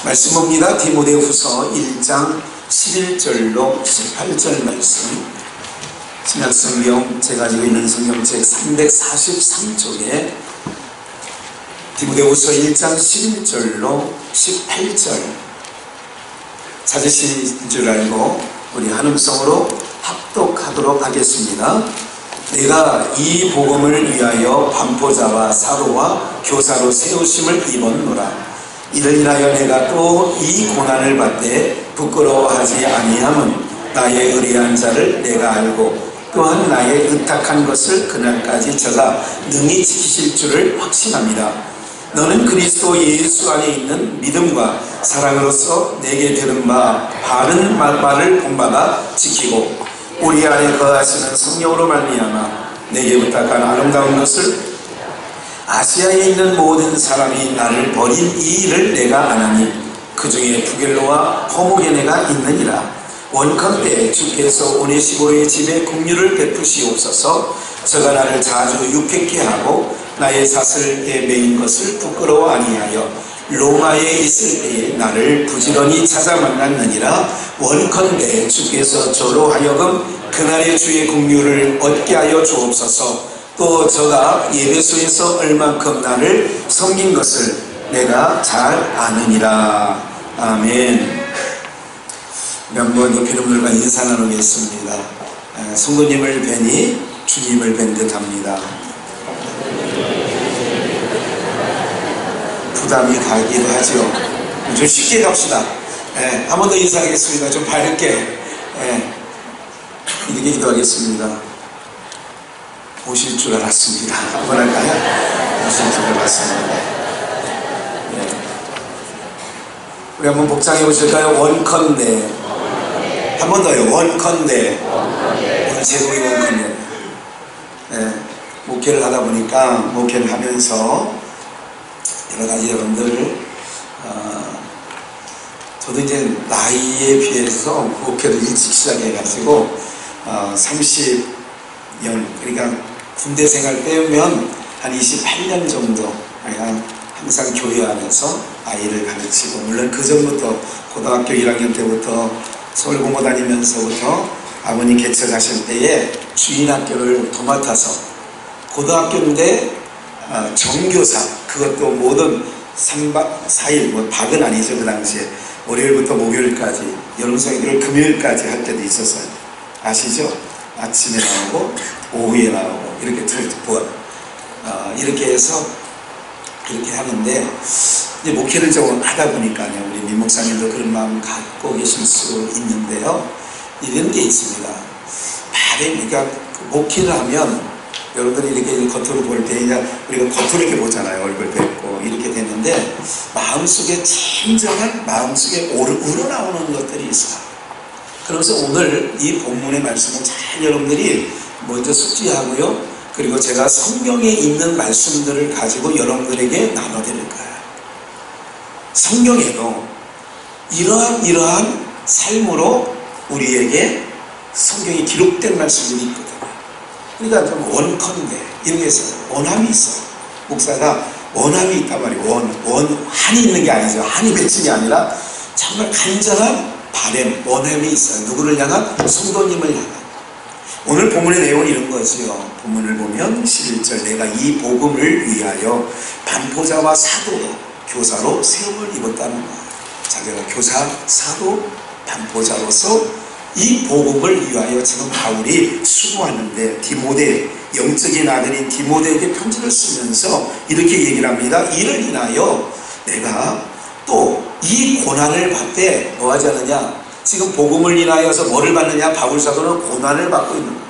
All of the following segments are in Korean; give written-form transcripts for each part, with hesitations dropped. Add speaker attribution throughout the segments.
Speaker 1: 말씀입니다. 디모데후서 1장 11절로 18절 말씀. 신약성경 제가 가지고 있는 성경 책 343쪽에 디모데후서 1장 11절로 18절 찾으신 줄 알고 우리 한음성으로 합독하도록 하겠습니다. 내가 이 복음을 위하여 반포자와 사도와 교사로 세우심을 입었노라. 이를 인하여 내가 또 이 고난을 받되 부끄러워하지 아니함은 나의 의리한 자를 내가 알고 또한 나의 의탁한 것을 그날까지 저가 능히 지키실 줄을 확신합니다. 너는 그리스도 예수 안에 있는 믿음과 사랑으로서 내게 들은 바 바른 말을 본받아 지키고 우리 안에 거하시는 성령으로 말미암아 내게 부탁한 아름다운 것을 아시아에 있는 모든 사람이 나를 버린 이 일을 내가 아나니 그 중에 부겔로와 허모게네가 있느니라. 원컨대 주께서 오네시모로의 집에 긍휼을 베푸시옵소서. 저가 나를 자주 유쾌케 하고 나의 사슬에 매인 것을 부끄러워 아니하여 로마에 있을 때에 나를 부지런히 찾아 만났느니라. 원컨대 주께서 저로 하여금 그날의 주의 긍휼을 얻게 하여 주옵소서. 또 저가 예배소에서 얼만큼 나를 섬긴 것을 내가 잘 아느니라. 아멘. 한번 옆에 분들과 인사 나누겠습니다. 성도님을 뵈니 주님을 뵌 듯합니다. 부담이 가기도 하죠. 좀 쉽게 갑시다. 한 번 더 인사하겠습니다. 좀 밝게 이렇게 기도하겠습니다. 오실 줄 알았습니다. 한번 할까요? 오실 줄 알았습니다. 우리 한번 복장해 보실까요? 원컨대. 한 번 더요. 원컨대. 오늘 제목이 원컨대. 목회를 하다 보니까 목회를 하면서 여러 가지 여러분들 저도 이제 나이에 비해서 목회를 일찍 시작해가지고 30년 그러니까 군대 생활 빼면 한 28년 정도 내가 항상 교회 안에서 아이를 가르치고, 물론 그 전부터 고등학교 1학년 때부터 서울 공고 다니면서부터 아버님 개척하실 때에 주인학교를 도맡아서 고등학교인데 정교사, 그것도 모든 3박 4일, 뭐 박은 아니죠. 그 당시에 월요일부터 목요일까지, 여름성일을 금요일까지 할 때도 있었어요. 아시죠? 아침에 나오고 오후에 나오고 이렇게 두 번 이렇게 해서 그렇게 하는데, 이제 목회를 좀 하다 보니까요, 우리 민 목사님도 그런 마음 갖고 계실 수 있는데요, 이런 게 있습니다. 그러니까 목회를 하면 여러분들이 이렇게 겉으로 볼 때 우리가 겉으로 이렇게 보잖아요. 얼굴 뵙고 이렇게 되는데 마음속에 진정한 마음속에 우러나오는 것들이 있어요. 그래서 오늘 이 본문의 말씀은 잘 여러분들이 먼저 숙지하고요, 그리고 제가 성경에 있는 말씀들을 가지고 여러분들에게 나눠드릴 거예요. 성경에도 이러한 삶으로 우리에게 성경에 기록된 말씀들이 있거든요. 그러니까 좀 원컨대 이런 게 있어요. 원함이 있어요. 목사가 원함이 있단 말이에요. 한이 있는 게 아니죠. 한이 맺힌 게 아니라 정말 간절한 바램, 원함이 있어요. 누구를 향한? 성도님을 향한. 오늘 본문의 내용은 이런 거지요. 본문을 보면 11절, 내가 이 복음을 위하여 반포자와 사도, 교사로 세움을 입었다는 거예요. 자기가 교사, 사도, 반포자로서 이 복음을 위하여 지금 바울이 수고하는데, 디모데, 영적인 아들인 디모데에게 편지를 쓰면서 이렇게 얘기를 합니다. 이를 인하여 내가 또 이 고난을 받되 뭐 하지 않느냐? 지금 복음을 인하여서 뭐를 받느냐? 바울 사도는 고난을 받고 있는 거예요.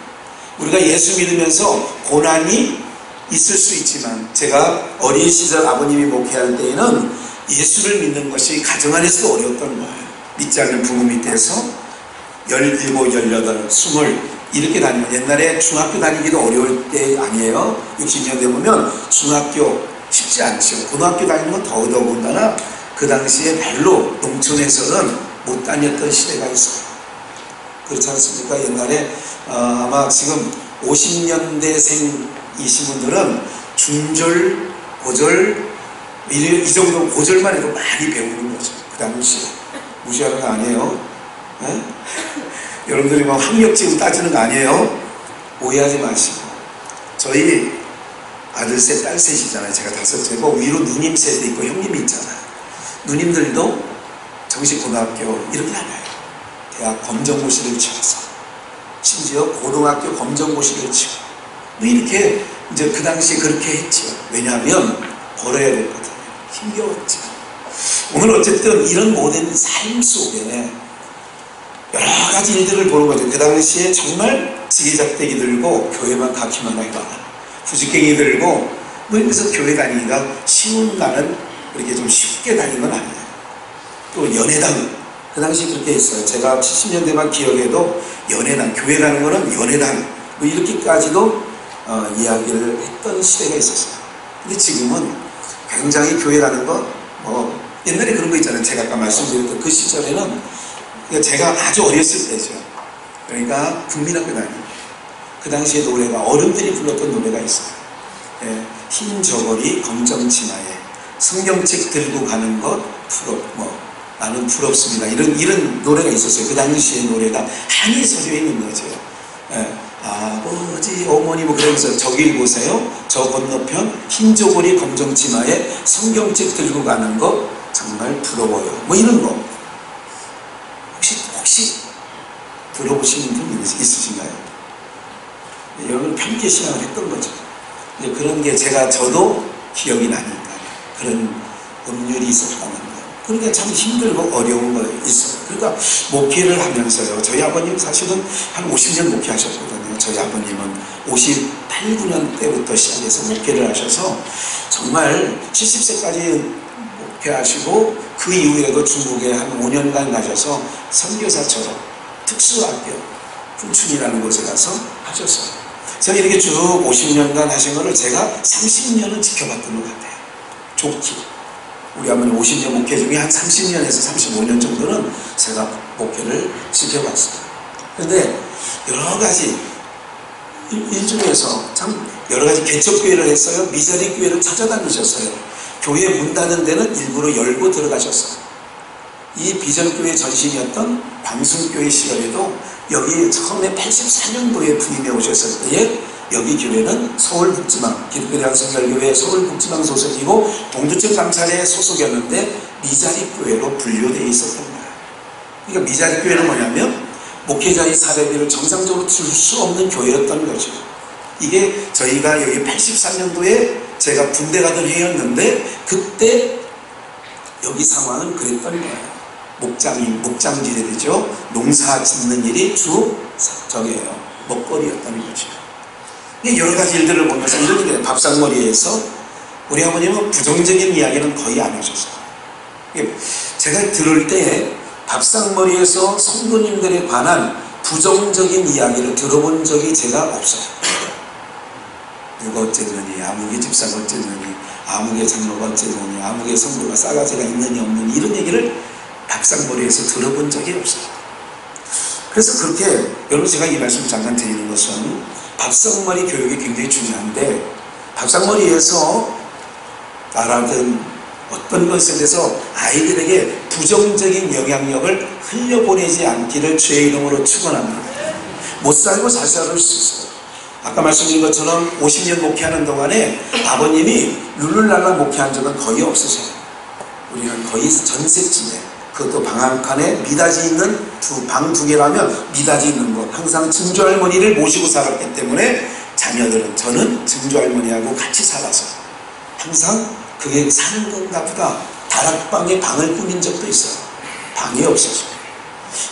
Speaker 1: 우리가 예수 믿으면서 고난이 있을 수 있지만, 제가 어린 시절 아버님이 목회할 때에는 예수를 믿는 것이 가정 안에서도 어려웠던 거예요. 믿지 않는 부모 밑에서 17, 18, 20 이렇게 다니면, 옛날에 중학교 다니기도 어려울 때 아니에요. 60년대 보면 중학교 쉽지 않죠. 고등학교 다니는 건 더더군다나 그 당시에 별로 농촌에서는 못 다녔던 시대가 있어요. 그렇지 않습니까? 옛날에 아마 지금 50년대생이신 분들은 중절, 고절 이 정도 고절만 해도 많이 배우는 거죠. 그 당시 무시하는 거 아니에요? 네? 여러분들이 뭐 학력지금 따지는 거 아니에요? 오해하지 마시고. 저희 아들 셋, 딸 셋이잖아요. 제가 다섯째고 위로 누님 셋이 있고 형님이 있잖아요. 누님들도 정식고등학교 이렇게 나가요. 대학 검정고시를 치러서 심지어 고등학교 검정고시를 치고 뭐 이렇게 이제 그 당시에 그렇게 했죠. 왜냐하면 벌어야 됐거든요. 힘겨웠죠. 오늘 어쨌든 이런 모든 삶 속에 여러 가지 일들을 보는 거죠. 그 당시에 정말 지게작대기 들고 교회만 가기만 하고 후지깽이 들고 뭐 이러면서 교회 다니기가 쉬운 날은 그렇게 좀 쉽게 다니는 건 아니에요. 또 연회당 그 당시 그렇게 했어요. 제가 70년대만 기억해도 연회당, 교회 가는 거는 연회당 뭐 이렇게까지도 이야기를 했던 시대가 있었어요. 근데 지금은 굉장히 교회 가는 거 옛날에 그런 거 있잖아요. 제가 아까 말씀드렸던 그 시절에는 제가 아주 어렸을 때죠. 그러니까 국민학교 다니고 그 당시에 노래가 어른들이 불렀던 노래가 있어요. 예, 흰 저고리 검정 치마에 성경책 들고 가는 것 나는 부럽습니다. 이런 노래가 있었어요. 그 당시의 노래가 한이 서져 있는 거죠. 예, 아버지 어머니 뭐 그러면서 저길 보세요. 저 건너편 흰 저고리 검정 치마에 성경책 들고 가는 거 정말 부러워요. 뭐 이런 거 혹시 들어보시는 분 있으신가요? 여러분 편계 신앙을 했던 거죠. 그런 게 저도 기억이 나니까 그런 음률이 있었다는 거. 그러니까 참 힘들고 어려운 거 있어요. 그러니까 목회를 하면서요. 저희 아버님 사실은 한 50년 목회하셨거든요. 저희 아버님은 58, 9년 때부터 시작해서 목회를 하셔서 정말 70세까지 목회하시고 그 이후에도 중국에 한 5년간 가셔서 선교사처럼 특수학교 훈춘이라는 곳에 가서 하셨어요. 그래서 이렇게 쭉 50년간 하신 거를 제가 30년은 지켜봤던 것 같아요. 좋게. 우리 아버님 50년 목회 중에 한 30년에서 35년 정도는 제가 목회를 지켜봤어요. 그런데 여러 가지 일 중에서 참 여러 가지 개척교회를 했어요. 미자리 교회를 찾아다니셨어요. 교회 문 닫는 데는 일부러 열고 들어가셨어요. 이 비전교회 전신이었던 방송교회 시절에도 여기 처음에 84년도에 부임해 오셨을 때에 여기 교회는 서울북지망 기독교대학생결교회 서울북지망 소속이고 동두천 감찰에 소속이었는데 미자립교회로 분류되어 있었던 거예요. 그러니까 미자립교회는 뭐냐면 목회자의 사례비를 정상적으로 줄 수 없는 교회였던 거죠. 이게 저희가 여기 83년도에 제가 군대 가던 해였는데 그때 여기 상황은 그랬던 거예요. 목장지대죠. 농사 짓는 일이 먹거리였다는 거죠. 여러 가지 일들을 보면서 이런 게 밥상머리에서 우리 아버님은 부정적인 이야기는 거의 안 하셨어요. 제가 들을 때 밥상머리에서 성도님들에 관한 부정적인 이야기를 들어본 적이 제가 없어요. 누가 어쨌느니, 아무개 집사가 어쨌느니, 아무개 장로가 어쨌느니, 아무개 성도가 싸가지가 있느니 없느니 이런 얘기를 밥상머리에서 들어본 적이 없어요. 그래서 그렇게 여러분 제가 이 말씀 잠깐 드리는 것은 밥상머리 교육이 굉장히 중요한데 밥상머리에서 말하든 어떤 것에 대해서 아이들에게 부정적인 영향력을 흘려보내지 않기를 주의 이름으로 축원합니다. 못 살고 잘 살 수 있어요. 아까 말씀드린 것처럼 50년 목회하는 동안에 아버님이 룰루랄라 목회한 적은 거의 없으세요. 우리는 거의 전셋집에 그것도 방 한 칸에 미닫이 있는 방 두 개라면 미닫이 있는 것 항상 증조할머니를 모시고 살았기 때문에 자녀들은 저는 증조할머니하고 같이 살아서 항상 그게 사는 건가 보다 다락방에 방을 꾸민 적도 있어요. 방이 없어서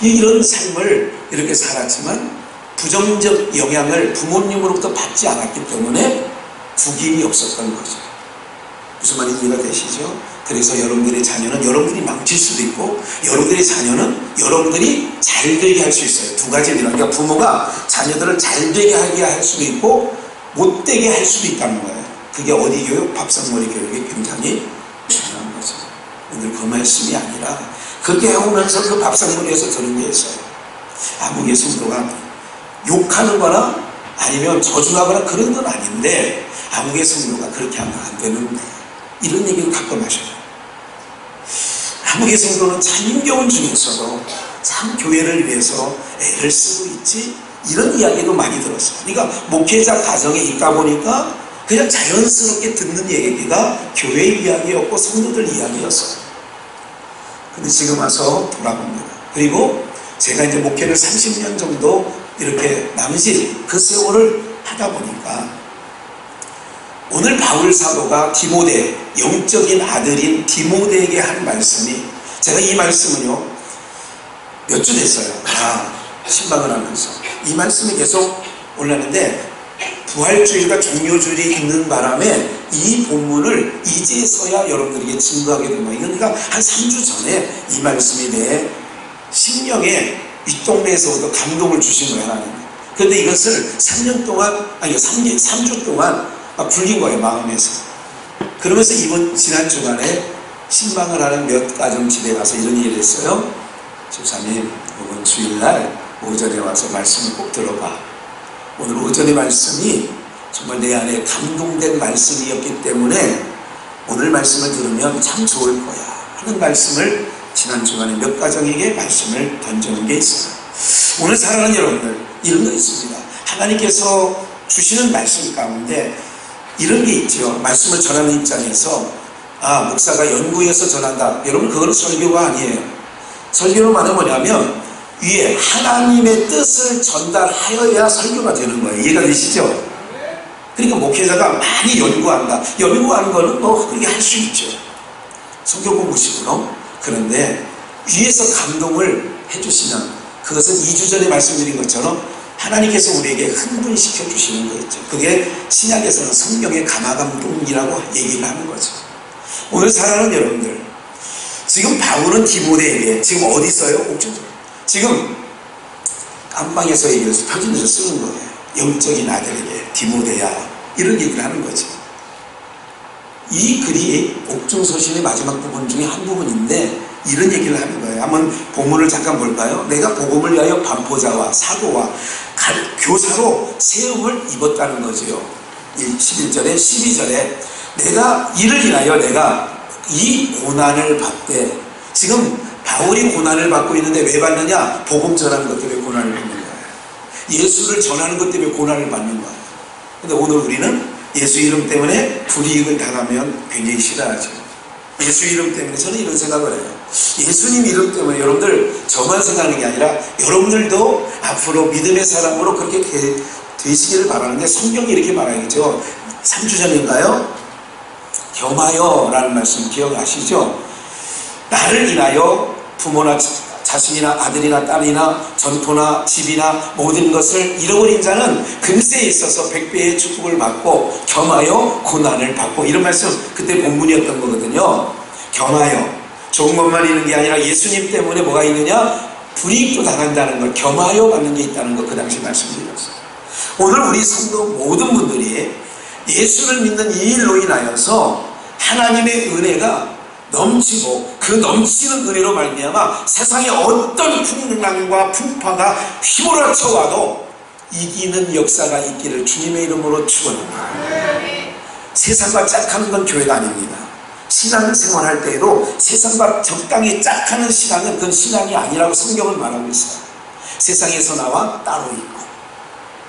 Speaker 1: 이런 삶을 이렇게 살았지만 부정적 영향을 부모님으로부터 받지 않았기 때문에 구김이 없었던 거죠. 무슨 말인지 이해가 되시죠? 그래서 여러분들의 자녀는 여러분들이 망칠 수도 있고 여러분들의 자녀는 여러분들이 잘되게 할 수 있어요. 두 가지입니다. 그러니까 부모가 자녀들을 잘되게 하게 할 수도 있고 못되게 할 수도 있다는 거예요. 그게 어디 교육? 밥상머리 교육이 굉장히 중요한 거죠. 오늘 그 말씀이 아니라 그렇게 해오면서 그 밥상머리에서 들은 게 있어요. 아무개 성도가 욕하는 거나 아니면 저주하거나 그런 건 아닌데 아무개 성도가 그렇게 하면 안 되는데 이런 얘기를 가끔 하셔요. 한국의 성도는 참 힘겨운 중에서도 참 교회를 위해서 애를 쓰고 있지, 이런 이야기도 많이 들었어요. 그러니까 목회자 가정에 있다 보니까 그냥 자연스럽게 듣는 얘기가 교회 이야기였고 성도들 이야기였어요. 근데 지금 와서 돌아봅니다. 그리고 제가 이제 목회를 30년 정도 이렇게 남짓 그 세월을 하다 보니까 오늘 바울 사도가 디모데, 영적인 아들인 디모데에게 한 말씀이, 제가 이 말씀은요 몇 주 됐어요. 신방을 하면서 이 말씀이 계속 올랐는데, 부활주일과 종료주일이 있는 바람에 이 본문을 이제서야 여러분들에게 증거하게 된 거예요. 그러니까 한 3주 전에 이 말씀이 내 심령에 윗동네에서부터 감동을 주신 거예요, 하나님. 그런데 이것을 3년 동안, 아니 3주 동안 불린 거예요, 마음에서. 그러면서 지난 주간에 신방을 하는 몇 가정 집에 가서 이런 얘기를 했어요. 집사님, 이번 주일날 오전에 와서 말씀을 꼭 들어봐. 오늘 오전의 말씀이 정말 내 안에 감동된 말씀이었기 때문에 오늘 말씀을 들으면 참 좋을 거야 하는 말씀을 지난 주간에 몇 가정에게 말씀을 던져놓은 게 있어요. 오늘 사랑하는 여러분들, 이런 거 있습니다. 하나님께서 주시는 말씀 가운데 이런 게 있죠. 말씀을 전하는 입장에서 목사가 연구해서 전한다. 여러분, 그건 설교가 아니에요. 설교는 말은 뭐냐면 위에 하나님의 뜻을 전달하여야 설교가 되는 거예요. 이해가 되시죠? 그러니까 목회자가 많이 연구한다. 연구하는 거는 그렇게 할 수 있죠. 성경 공부식으로. 그런데 위에서 감동을 해주시면, 그것은 2주 전에 말씀드린 것처럼 하나님께서 우리에게 흥분시켜 주시는 거 있죠. 그게 신약에서는 성령의 감화감동이라고 얘기를 하는 거죠. 오늘 사랑하는 여러분들, 지금 바울은 디모데에게 지금 어디 있어요? 지금 깜방에서 얘기해서 표준으로 쓰는 거예요. 영적인 아들에게 디모데야, 이런 얘기를 하는 거죠. 이 글이 옥중서신의 마지막 부분 중에 한 부분인데 이런 얘기를 하는 거예요. 한번 본문을 잠깐 볼까요? 내가 복음을 위하여 반포자와 사도와 교사로 세움을 입었다는 거죠. 11절에 12절에 내가 이를 인하여 내가 이 고난을 받되, 지금 바울이 고난을 받고 있는데 왜 받느냐? 복음 전하는 것 때문에 고난을 받는 거예요. 예수를 전하는 것 때문에 고난을 받는 거예요. 근데 오늘 우리는 예수 이름 때문에 불이익을 당하면 굉장히 싫어하죠. 예수 이름 때문에 저는 이런 생각을 해요. 예수님 이름 때문에 여러분들 저만 생각하는 게 아니라 여러분들도 앞으로 믿음의 사람으로 그렇게 되시기를 바라는데, 성경이 이렇게 말하겠죠. 3주 전인가요? 겸하여 라는 말씀 기억하시죠? 나를 인하여 부모나 자식이나 아들이나 딸이나 전토나 집이나 모든 것을 잃어버린 자는 금세에 있어서 100배의 축복을 받고 겸하여 고난을 받고, 이런 말씀 그때 본문이었던 거거든요. 겸하여, 좋은 것만 있는 게 아니라 예수님 때문에 뭐가 있느냐? 불이익도 당한다는 걸, 겸하여 받는 게 있다는 걸 그 당시 말씀드렸어요. 오늘 우리 성도 모든 분들이 예수를 믿는 이 일로 인하여서 하나님의 은혜가 넘치고, 그 넘치는 은혜로 말미암아 세상에 어떤 풍랑과 풍파가 휘몰아쳐와도 이기는 역사가 있기를 주님의 이름으로 축원합니다. 세상과 짝하는 건 교회가 아닙니다. 신앙생활 할 때에도 세상과 적당히 짝하는 신앙은 그건 신앙이 아니라고 성경은 말하고 있어요. 세상에서 나와 따로 있고,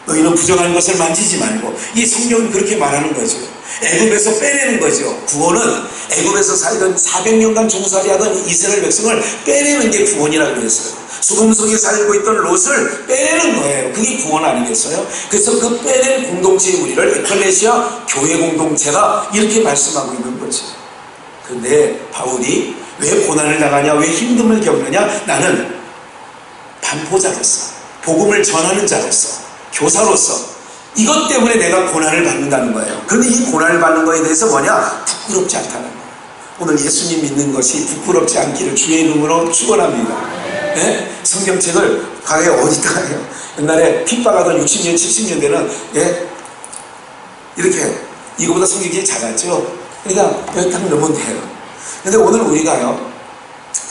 Speaker 1: 너희는 부정한 것을 만지지 말고, 이 성경은 그렇게 말하는 거죠. 애굽에서 빼내는 거죠. 구원은 애굽에서 살던 400년간 종살이하던 이스라엘 백성을 빼내는 게 구원이라고 그랬어요. 소금 속에 살고 있던 롯을 빼내는 거예요. 그게 구원 아니겠어요? 그래서 그 빼낸 공동체의 우리를 에클레시아 교회 공동체가 이렇게 말씀하고 있는 거죠. 근데 바울이 왜 고난을 당하냐, 왜 힘듦을 겪느냐? 나는 반포자로서, 복음을 전하는 자로서, 교사로서 이것 때문에 내가 고난을 받는다는 거예요. 그런데 이 고난을 받는 거에 대해서 뭐냐? 부끄럽지 않다는 거예요. 오늘 예수님 믿는 것이 부끄럽지 않기를 주의 이름으로 축원합니다. 네? 성경책을 가게 어디다가 해요? 옛날에 핍박하던 60년, 70년대는 이렇게 이거보다 성경이 작았죠. 그러니까 여기 딱 넣으면 돼요. 근데 오늘 우리가요,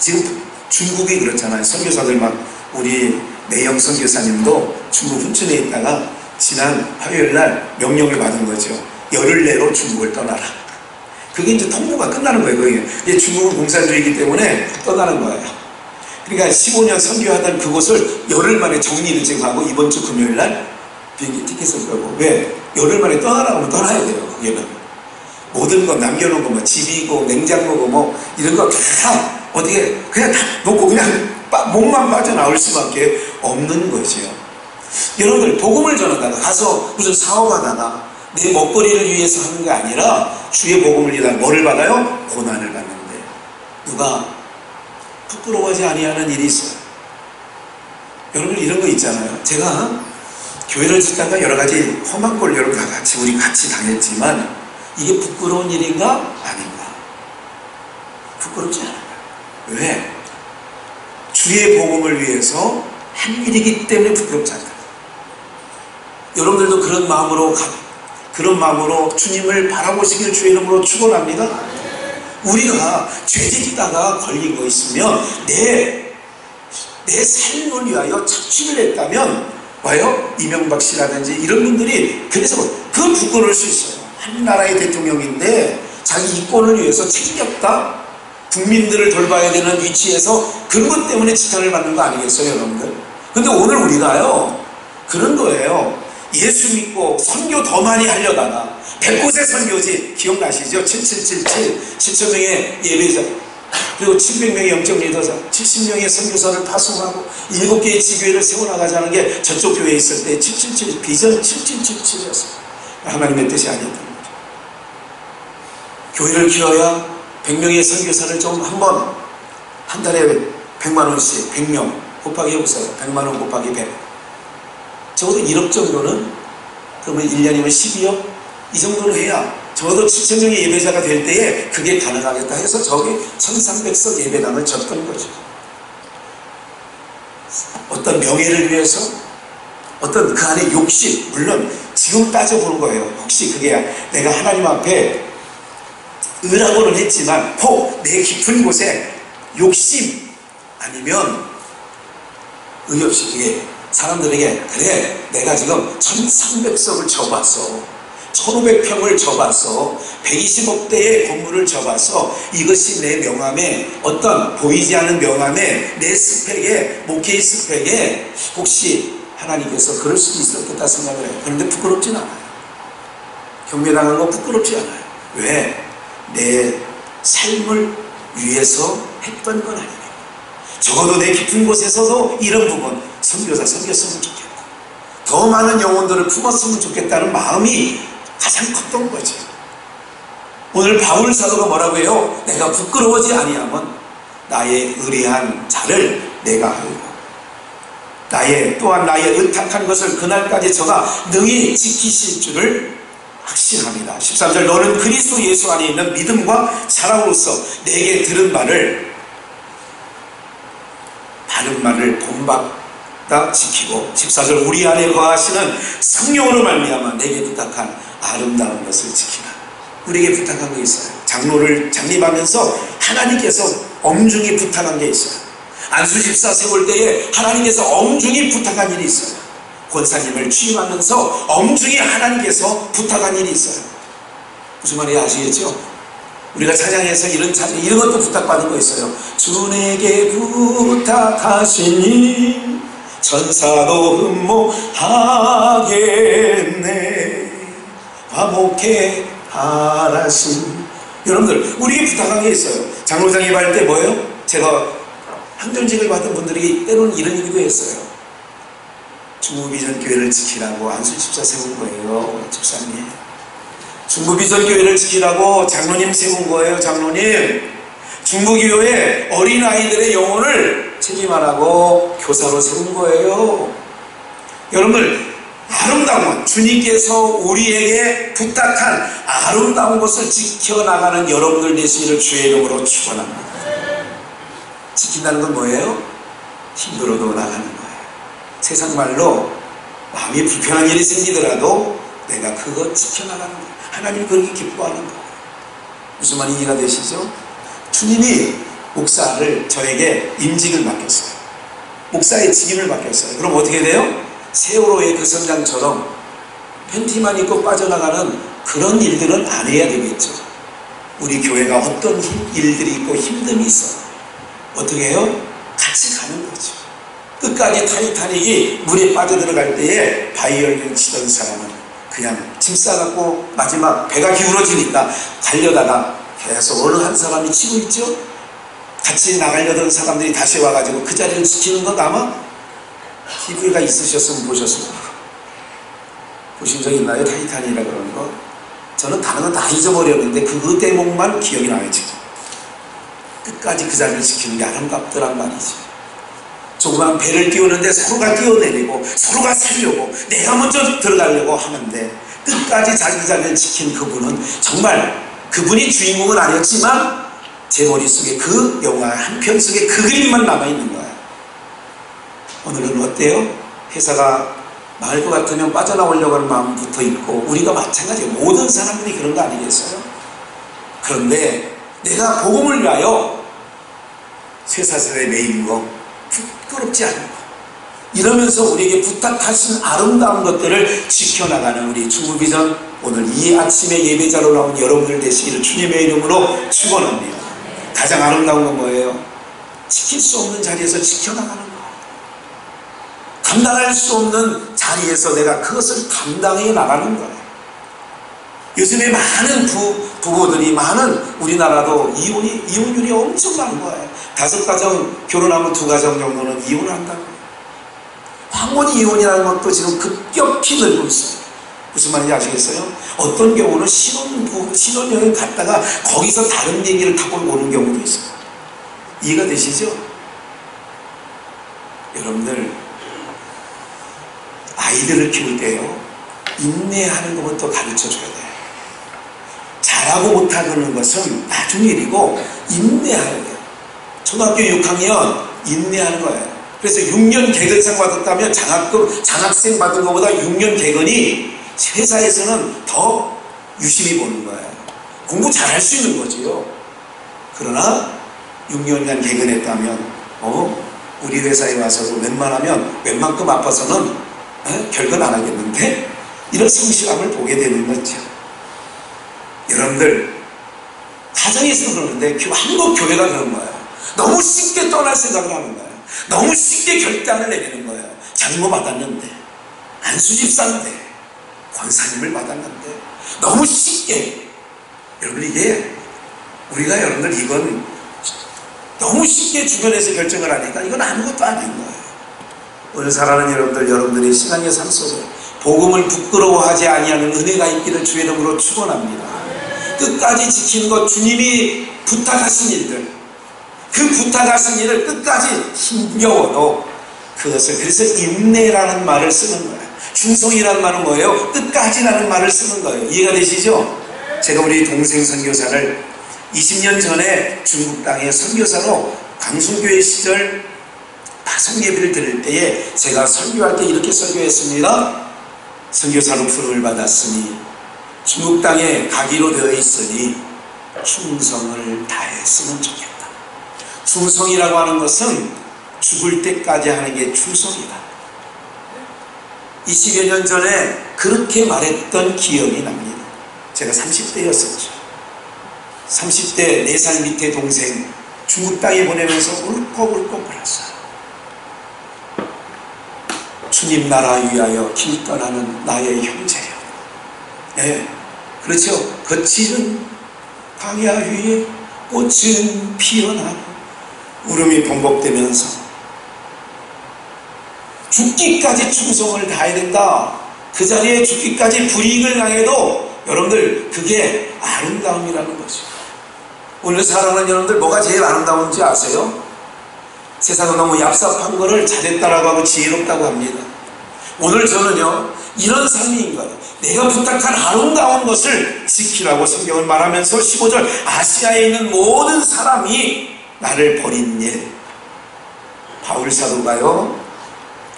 Speaker 1: 지금 중국이 그렇잖아요. 선교사들 막, 우리 내영 선교사님도 중국 훈춘에 있다가 지난 화요일날 명령을 받은 거죠. 열흘 내로 중국을 떠나라. 그게 이제 통보가 끝나는 거예요. 그게 이제 중국은 공산주의이기 때문에 떠나는 거예요. 그러니까 15년 선교하던 그곳을 열흘 만에 정리를 지금 하고 이번 주 금요일 날 비행기 티켓을 끌고, 왜? 열흘 만에 떠나라고 하면 떠나야 돼요. 거기는 모든 거 남겨놓은 거, 뭐 집이고 냉장고고 뭐 이런 거 다 어떻게 그냥 다 놓고 그냥 몸만 빠져나올 수밖에 없는 거죠. 여러분들 복음을 전하다가 가서 무슨 사업하다가 내 먹거리를 위해서 하는 게 아니라 주의 복음을 위하여 뭐를 받아요? 고난을 받는데 누가 부끄러워하지 아니하는 일이 있어요. 여러분 이런 거 있잖아요. 제가 교회를 짓다가 여러 가지 험한 걸 여러분 다 우리 같이 당했지만 이게 부끄러운 일인가? 아닌가? 부끄럽지 않아요. 왜? 주의 복음을 위해서 한 일이기 때문에 부끄럽지 않다. 여러분들도 그런 마음으로 주님을 바라보시길 주의 이름으로 축원합니다. 우리가 죄짓다가 걸린 거 있으면 내 삶을 위하여 착취를 했다면 와요? 이명박 씨라든지 이런 분들이 그래서 그건 부끄러울 수 있어요. 한 나라의 대통령인데 자기 이권을 위해서 책임졌다. 국민들을 돌봐야 되는 위치에서 그런 것 때문에 지탄을 받는 거 아니겠어요, 여러분들? 근데 오늘 우리가요, 그런 거예요. 예수 믿고 선교 더 많이 하려다가 100곳의 선교지 기억나시죠? 7777 7,000명의 예배자, 그리고 700명의 영적 리더자, 70명의 선교사를 파송하고 7개의 지교회를 세워나가자는 게 저쪽 교회에 있을 때 777 비전 7777이었어요. 하나님의 뜻이 아니었던 거죠. 교회를 키워야 100명의 선교사를 좀 한번 한 달에 100만원씩 100명 곱하기 해보세요. 100만원 곱하기 100, 적어도 1억 정도는, 그러면 1년이면 12억 이 정도는 해야 적어도 7,000명의 예배자가 될 때에 그게 가능하겠다 해서 저기 1300석 예배당을 졌던 거죠. 어떤 명예를 위해서, 어떤 그 안에 욕심, 물론 지금 따져보는 거예요. 혹시 그게 내가 하나님 앞에 의라고는 했지만 혹 내 깊은 곳에 욕심 아니면 의 없이 그게 사람들에게, 그래 내가 지금 1300석을 져봤어, 1500평을 져봤어, 120억대의 건물을 져봤어, 이것이 내 명함에, 어떤 보이지 않는 명함에, 내 스펙에, 목회의 스펙에 혹시 하나님께서 그럴 수도 있었겠다 생각을 해요. 그런데 부끄럽진 않아요. 경배당한 거 부끄럽지 않아요. 왜? 내 삶을 위해서 했던 건 아니에요. 적어도 내 깊은 곳에서도 이런 부분, 선교사 섬겼으면 좋겠다, 더 많은 영혼들을 품었으면 좋겠다는 마음이 가장 컸던 거죠. 오늘 바울 사도가 뭐라고 해요? 내가 부끄러워지 아니하면 나의 의리한 자를 내가 하고 또한 나의 의탁한 것을 그날까지 저가 능히 지키실 줄을 확신합니다. 13절, 너는 그리스도 예수 안에 있는 믿음과 사랑으로서 내게 들은 말을, 바른 말을 본받아 지키고, 14절, 우리 안에 거하시는 성령으로 말미암아 내게 부탁한 아름다운 것을 지키라. 우리에게 부탁한 게 있어요. 장로를 장립하면서 하나님께서 엄중히 부탁한 게 있어요. 안수집사 세울 때에 하나님께서 엄중히 부탁한 일이 있어요. 권사님을 취임하면서 엄중히 하나님께서 부탁한 일이 있어요. 무슨 말인지 아시겠죠? 우리가 찬양에서 이런 것도 부탁받은 거 있어요. 주에게 부탁하시니 천사도 흠모하겠네, 화목해 하라신. 여러분들 우리에게 부탁한 게 있어요. 장로장이 할 때 뭐예요? 제가 항전직을 받은 분들이 때로는 이런 얘기도 했어요. 중부비전교회를 지키라고 안수집사 세운 거예요. 집사님, 중부비전교회를 지키라고 장로님 세운 거예요. 장로님, 중부교회 어린아이들의 영혼을 책임하라고 교사로 세운 거예요. 여러분들, 아름다운 주님께서 우리에게 부탁한 아름다운 것을 지켜나가는 여러분들 되시기를 주의 이름으로 축원합니다. 지킨다는 건 뭐예요? 힘들어도 나가는 거예요. 세상 말로 마음이 불편한 일이 생기더라도 내가 그거 지켜나가는 거예요. 하나님 그렇게 기뻐하는 거예요. 무슨 말이 이해가 되시죠? 주님이 목사를 저에게 임직을 맡겼어요. 목사의 직임을 맡겼어요. 그럼 어떻게 돼요? 세월호의 그 선장처럼 팬티만 입고 빠져나가는 그런 일들은 안 해야 되겠죠. 우리 교회가 어떤 일들이 있고 힘듦이 있어 어떻게 해요? 같이 가는 거죠. 끝까지 타이타닉이 물에 빠져들어갈 때에 바이올린 치던 사람은 그냥 짐 싸갖고 마지막 배가 기울어지니까 가려다가 계속 어느 한 사람이 치고 있죠. 같이 나가려던 사람들이 다시 와가지고 그 자리를 지키는 것 아마 TV가 있으셨으면 보셨을 거예요. 보신 적 있나요? 타이타닉이라고 그러는 거? 저는 다른 건 다 잊어버렸는데 그 대목만 기억이 나요. 지금 끝까지 그 자리를 지키는 게 아름답더란 말이죠. 조그만 배를 띄우는데 서로가 뛰어내리고 서로가 살려고 내가 먼저 들어가려고 하는데 끝까지 자기 자리를 지킨 그분은 정말 그분이 주인공은 아니었지만 제 머릿속에 그 영화 한 편 속에 그 그림만 남아있는 거예요. 오늘은 어때요? 회사가 망할 것 같으면 빠져나오려고 하는 마음부터 있고 우리가 마찬가지예요. 모든 사람들이 그런 거 아니겠어요? 그런데 내가 복음을 위하여 쇠사슬에 매인 거 부끄럽지 않은 거 이러면서 우리에게 부탁하신 아름다운 것들을 지켜나가는 우리 중부비전 오늘 이 아침에 예배자로 나온 여러분들 되시기를 주님의 이름으로 축원합니다. 가장 아름다운 건 뭐예요? 지킬 수 없는 자리에서 지켜나가는 거. 감당할 수 없는 자리에서 내가 그것을 감당해 나가는 거예요. 요즘에 많은 부부들이 많은 우리나라도 이혼율이 엄청 많은 거예요. 5가정 결혼하면 2가정 정도는 이혼을 한다고. 황혼이 이혼이라는 것도 지금 급격히 늘고 있어요. 무슨 말인지 아시겠어요? 어떤 경우는 신혼여행 갔다가 거기서 다른 얘기를 타고 오는 경우도 있어요. 이해가 되시죠? 여러분들 아이들을 키울 때요 인내하는 것부터 가르쳐줘야 돼요. 잘하고 못하는 것은 나중 일이고 인내해야 돼요. 초등학교 6학년 인내하는 거예요. 그래서 6년 개근상 받았다면 장학생 받은 것보다 6년 개근이 회사에서는 더 유심히 보는 거예요. 공부 잘할 수 있는 거지요. 그러나 6년간 개근했다면 우리 회사에 와서도 웬만큼 아파서는 결근 안 하겠는데 이런 성실함을 보게 되는 거죠. 여러분들 가정에서 그러는데 한국 교회가 그런 거예요. 너무 쉽게 떠날 생각을 하는 거예요. 너무 쉽게 결단을 내리는 거예요. 장모 받았는데 안수집사인데 권사님을 받았는데 너무 쉽게 여러분 이게 우리가 여러분들 이건 너무 쉽게 주변에서 결정을 하니까 이건 아무것도 아닌 거예요. 오늘 사랑하는 여러분들의 신앙의 삶 속에 복음을 부끄러워하지 아니하는 은혜가 있기를 주의 이름으로 축원합니다. 끝까지 지키는 것 주님이 부탁하신 일들 그 부탁하신 일을 끝까지 힘겨워도 그것을 그래서 인내라는 말을 쓰는 거예요. 충성이라는 말은 뭐예요? 끝까지라는 말을 쓰는 거예요. 이해가 되시죠? 제가 우리 동생 선교사를 20년 전에 중국 땅에 선교사로 강순교회 시절 파송예배를 드릴 때에 제가 설교할 때 이렇게 설교했습니다. 선교사로 부름을 받았으니 중국 땅에 가기로 되어 있으니 충성을 다했으면 좋겠다. 충성이라고 하는 것은 죽을 때까지 하는 게 충성이다. 20여 년 전에 그렇게 말했던 기억이 납니다. 제가 30대였었죠. 30대 4살 밑에 동생 중국 땅에 보내면서 울컥울컥 울었어요. 주님 나라 위하여 길 떠나는 나의 형제여. 네, 그렇죠. 거칠은 광야 위에 꽃은 피어나고 울음이 번복되면서 죽기까지 충성을 다해야 된다. 그 자리에 죽기까지 불이익을 당해도 여러분들 그게 아름다움이라는 거죠. 오늘 사랑하는 여러분들 뭐가 제일 아름다운지 아세요? 세상은 너무 얍삽한 거를 잘했다라고 하고 지혜롭다고 합니다. 오늘 저는요 이런 삶인 거예요. 내가 부탁한 아름다운 것을 지키라고 성경을 말하면서 15절 아시아에 있는 모든 사람이 나를 버린 일. 바울 사도가요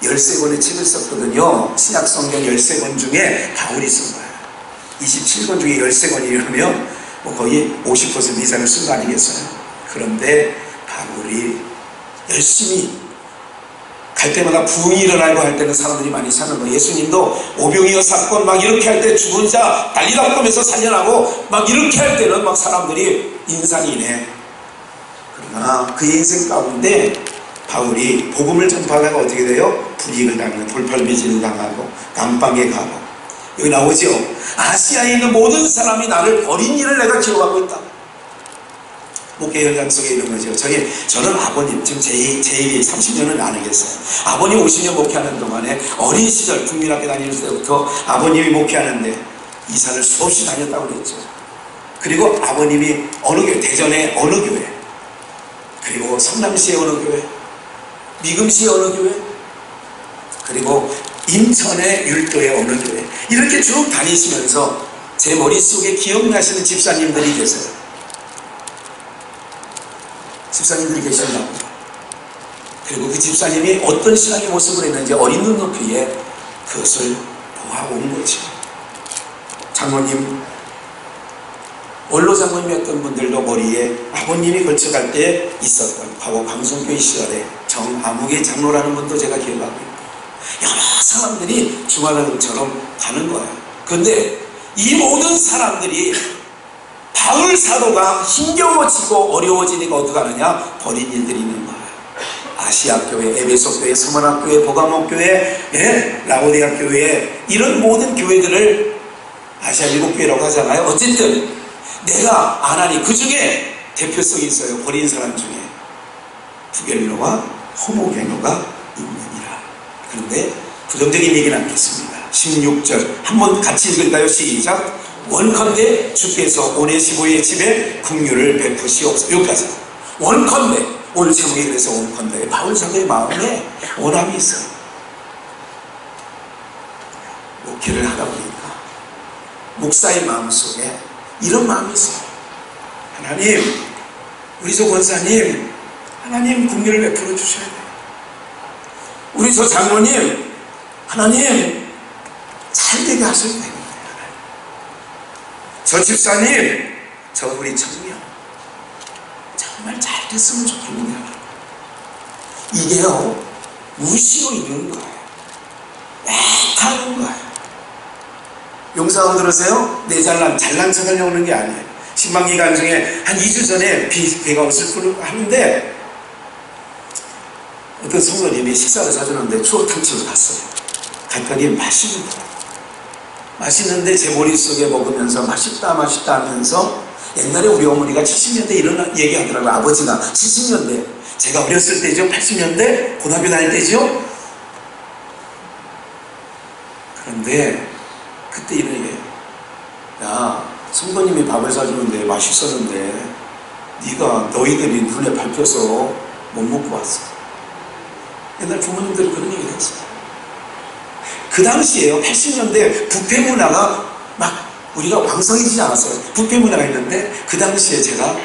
Speaker 1: 13권의 책을 썼거든요. 신약 성경 13권 중에 바울이 쓴 거예요. 27권 중에 13권이라면 거의 50% 이상을 쓴 거 아니겠어요? 그런데 바울이 열심히 갈 때마다 부흥이 일어나고 할 때는 사람들이 많이 사는 거예요. 예수님도 오병이어 사건 막 이렇게 할 때 죽은 자 난리가 나면서 살려나고 막 이렇게 할 때는 막 사람들이 인산이네. 그러나 그 인생 가운데 바울이 복음을 전파하다가 어떻게 돼요? 불이익을 당하고 돌팔매질을 당하고 감방에 가고, 여기 나오죠. 아시아에 있는 모든 사람이 나를 버린 일을 내가 기억하고 있다. 목회 현장 속에 이런 거죠. 저는 아버님, 지금 제 일이 30년은 안 하겠어요. 아버님 50년 목회하는 동안에 어린 시절 국민학교 다닐 때부터 아버님이 목회하는데 이사를 수없이 다녔다고 그랬죠. 그리고 아버님이 어느 교회, 대전의 어느 교회, 그리고 성남시의 어느 교회, 미금시의 어느 교회, 그리고 인천의 율도의 어느 교회, 이렇게 쭉 다니시면서 제 머릿속에 기억나시는 집사님들이 계세요. 집사님들이 계신다고. 그리고 그 집사님이 어떤 신앙의 모습을 했는지 어린 눈높이에 그것을 보아온 거죠. 장로님, 원로 장로님이었던 분들도 머리에 아버님이 걸쳐갈 때 있었던 과거 강성교회 시절에 정아무개 장로라는 분도 제가 기억하고 있고, 여러 사람들이 중화당처럼 가는 거예요. 그런데 이 모든 사람들이 바울 사도가 힘겨워지고 어려워지니까 어떻게 하느냐? 버린 일들이 있는 거예요. 아시아 교회, 에베소 교회, 서머나 교회, 보가모 교회, 라오디아 교회, 이런 모든 교회들을 아시아 7교회라고 하잖아요. 어쨌든 내가 아나니, 그 중에 대표성이 있어요. 버린 사람 중에 부겔로와 호모게노가 있느니라. 그런데 부정적인 얘기는 않겠습니다. 16절 한번 같이 읽을까요? 시작. 원컨대 주께서 오네시모의 집에 긍휼을 베푸시옵소서. 여기까지. 원컨대, 오늘 제목이 그래서 원컨대. 바울 사도의 마음에 원함이 있어요. 목회를 하다 보니까 목사의 마음속에 이런 마음이 있어요. 하나님, 우리 저 권사님, 하나님 긍휼을 베풀어 주셔야 돼요. 우리 저 장로님, 하나님 잘되게 하셔야 돼요. 저 집사님, 저 우리 청년 정말 잘 됐으면 좋겠는데, 이게요 무시로 있는 거예요. 애타는 거예요. 용서하고 들으세요. 내 잘난 척 하려고 하는 게 아니에요. 신방기간 중에 한 2주 전에 비가 왔을 뿐 하는데, 어떤 성도님이 식사를 사주는데 추어탕집을 갔어요. 갔더니 맛있는데 제 머릿속에 먹으면서 맛있다 하면서, 옛날에 우리 어머니가 70년대 이런 얘기 하더라고요. 아버지가 70년대, 제가 어렸을 때죠. 80년대 고등학교 다닐 때죠. 그런데 그때 이런 얘기예요. 야, 성도님이 밥을 사주는데 맛있었는데 너희들이 눈에 밟혀서 못 먹고 왔어. 옛날 부모님들이 그런 얘기를 했어요. 그 당시에요, 80년대 부패 문화가 막 우리가 왕성해지지 않았어요. 부패 문화가 있는데, 그 당시에 제가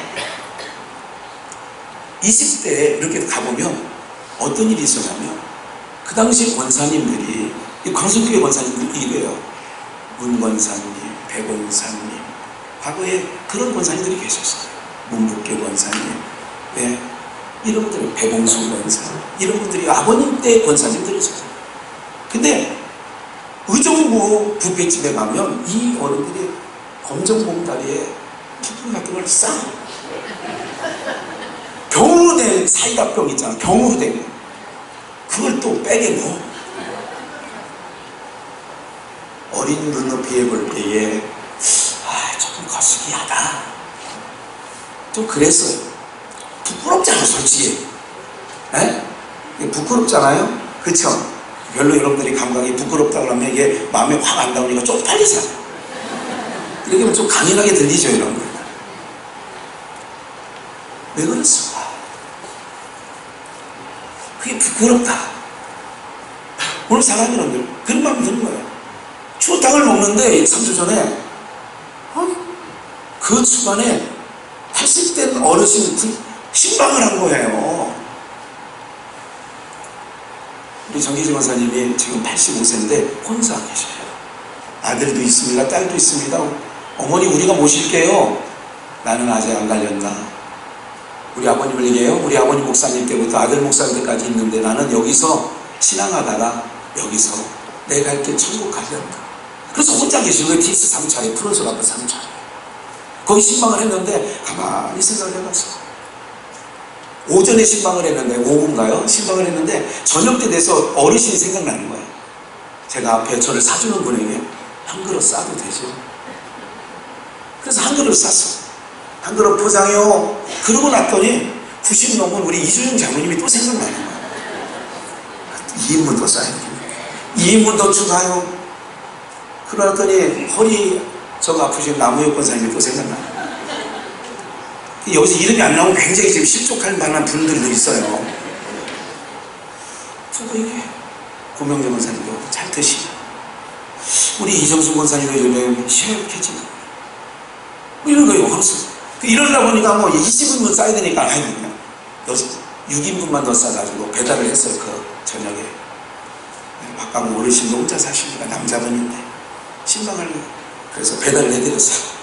Speaker 1: 20대에 이렇게 가보면 어떤 일이 있었냐면, 그 당시 권사님들이, 강성교회 권사님들이 이래요. 문 권사님, 배 권사님, 과거에 그런 권사님들이 계셨어요. 문북계 권사님, 이런 분들이, 배봉수 권사, 이런 분들이 아버님 때 권사님들이 있었어요. 근데 의정부 뷔페집에 가면 이 어른들이 검정 봉다리에 푸푸 같은 걸 싸. 병으로 된 사이다병 있잖아. 병으로 된 거. 그걸 또 백에 넣어. 어린 눈높이에 볼 때에 조금 거시기하다. 좀 그랬어요. 부끄럽잖아, 솔직히. 부끄럽잖아요? 그쵸? 별로 여러분들이 감각이 부끄럽다 그러면 이게 마음에 확 안 닿으니까 좀 빨리 살아요. 이렇게 하면 좀 강인하게 들리죠, 여러분. 왜 그랬을까? 그게 부끄럽다. 오늘 사람 여러분들 그런 마음이 드는 거예요. 추어탕을 먹는데 3주 전에 그 주간에 80된 어르신 신방을 한 거예요. 우리 정기진 권사님이 지금 85세인데 혼자 계셔요. 아들도 있습니다. 딸도 있습니다. 어머니 우리가 모실게요. 나는 아직 안 갈렸나. 우리 아버님을 얘기해요. 우리 아버님 목사님 때부터 아들 목사님 때까지 있는데 나는 여기서 신앙하다가 여기서 내가 이렇게 천국 가려는가. 그래서 혼자 계시는 거예요. 틱스 3차례, 푸른솔 앞에 3차례. 거기 신방을 했는데 가만히 생각을 해봤어. 오전에 신방을 했는데, 오후인가요? 신방을 했는데 저녁 때 돼서 어르신이 생각나는 거예요. 제가 앞에 저를 사주는 분에게 한 그릇 싸도 되죠? 그래서 한 그릇 쌌어. 한 그릇 포장해요. 그러고 났더니 90 넘은 우리 이주영 장로님이 또 생각나는 거예요. 2인분 더 싸야 돼. 2인분 더 추가요. 그러더니 허리 저거 아프신 나무역 권사님이 또 생각나요. 여기서 이름이 안 나오면 굉장히 지금 실족할 만한 분들도 있어요. 저거 이게 고명정 권사님도 잘 드시고, 우리 이정순 권사님도 요즘 시원해지고, 뭐 이런 거예요. 이러다 보니까 뭐 20인분 싸야 되니까, 아이고, 그냥 6인분만 더 싸가지고 배달을 했어요. 그 저녁에. 바깥 어르신도 혼자 사시니까 남자분인데, 신방을, 그래서 배달을 해드렸어요.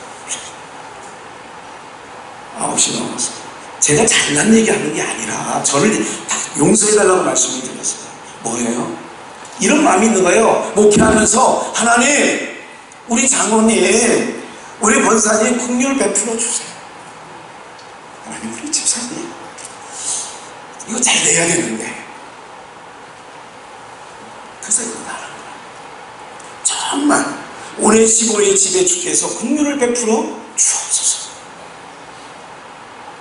Speaker 1: 9시 넘었어요. 제가 잘난 얘기하는 게 아니라 저를 다 용서해달라고 말씀을 드렸어요. 뭐예요? 이런 마음이 있는 거예요. 목회하면서 하나님, 우리 장로님, 우리 권사님 긍휼을 베풀어 주세요. 하나님, 우리 집사님 이거 잘 돼야 되는데. 그래서 이거 나는 거예요. 정말 오네시모의 집에 주께서 긍휼을 베풀어 주옵소서.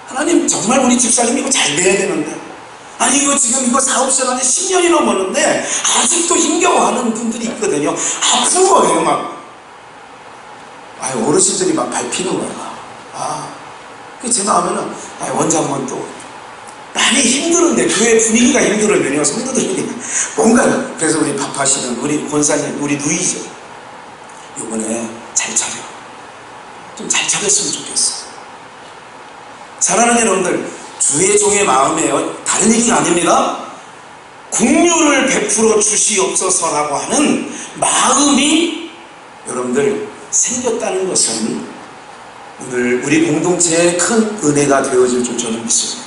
Speaker 1: 하나님, 정말 우리 집사님 이거 잘 돼야 되는데, 아니 이거 지금 이거 사업 시작한 지 10년이 넘었는데 아직도 힘겨워하는 분들이 있거든요. 아픈 거예요. 막 어르신들이 막 밟히는 거야. 제 마음에는 원장은 또 많이 힘들은데, 교회 분위기가 힘들으면요, 성도들이 뭔가. 그래서 우리 밥하시는 우리 권사님, 우리 누이죠, 이번에 잘 차려, 좀 잘 차렸으면 좋겠어. 사랑하는 여러분들, 주의 종의 마음이에요. 다른 얘기가 아닙니다. 긍휼을 베풀어 주시옵소서라고 하는 마음이 여러분들 생겼다는 것은 오늘 우리 공동체의 큰 은혜가 되어질 줄 저는 믿습니다.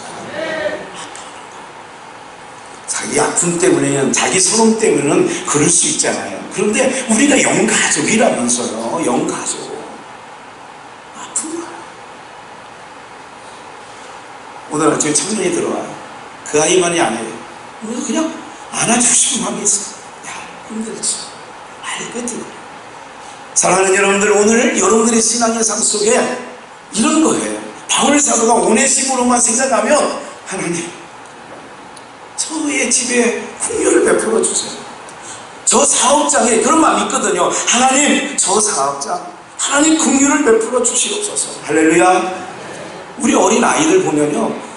Speaker 1: 자기 아픔 때문에, 자기 서름 때문에는 그럴 수 있잖아요. 그런데 우리가 영가족이라면서요. 영가족. 오늘 아침에 청년이 들어와요. 그 아이만이 아니에요. 그냥 안아주시고 마음이 있어. 야, 힘들지. 알거든. 사랑하는 여러분들, 오늘 여러분들의 신앙의 삶 속에 이런 거예요. 바울 사도가 오네시모로만 생각하면, 하나님, 저의 집에 긍휼을 베풀어 주세요. 저 사업장에 그런 마음이 있거든요. 하나님, 저 사업장, 하나님 긍휼을 베풀어 주시옵소서. 할렐루야. 우리 어린 아이들 보면요,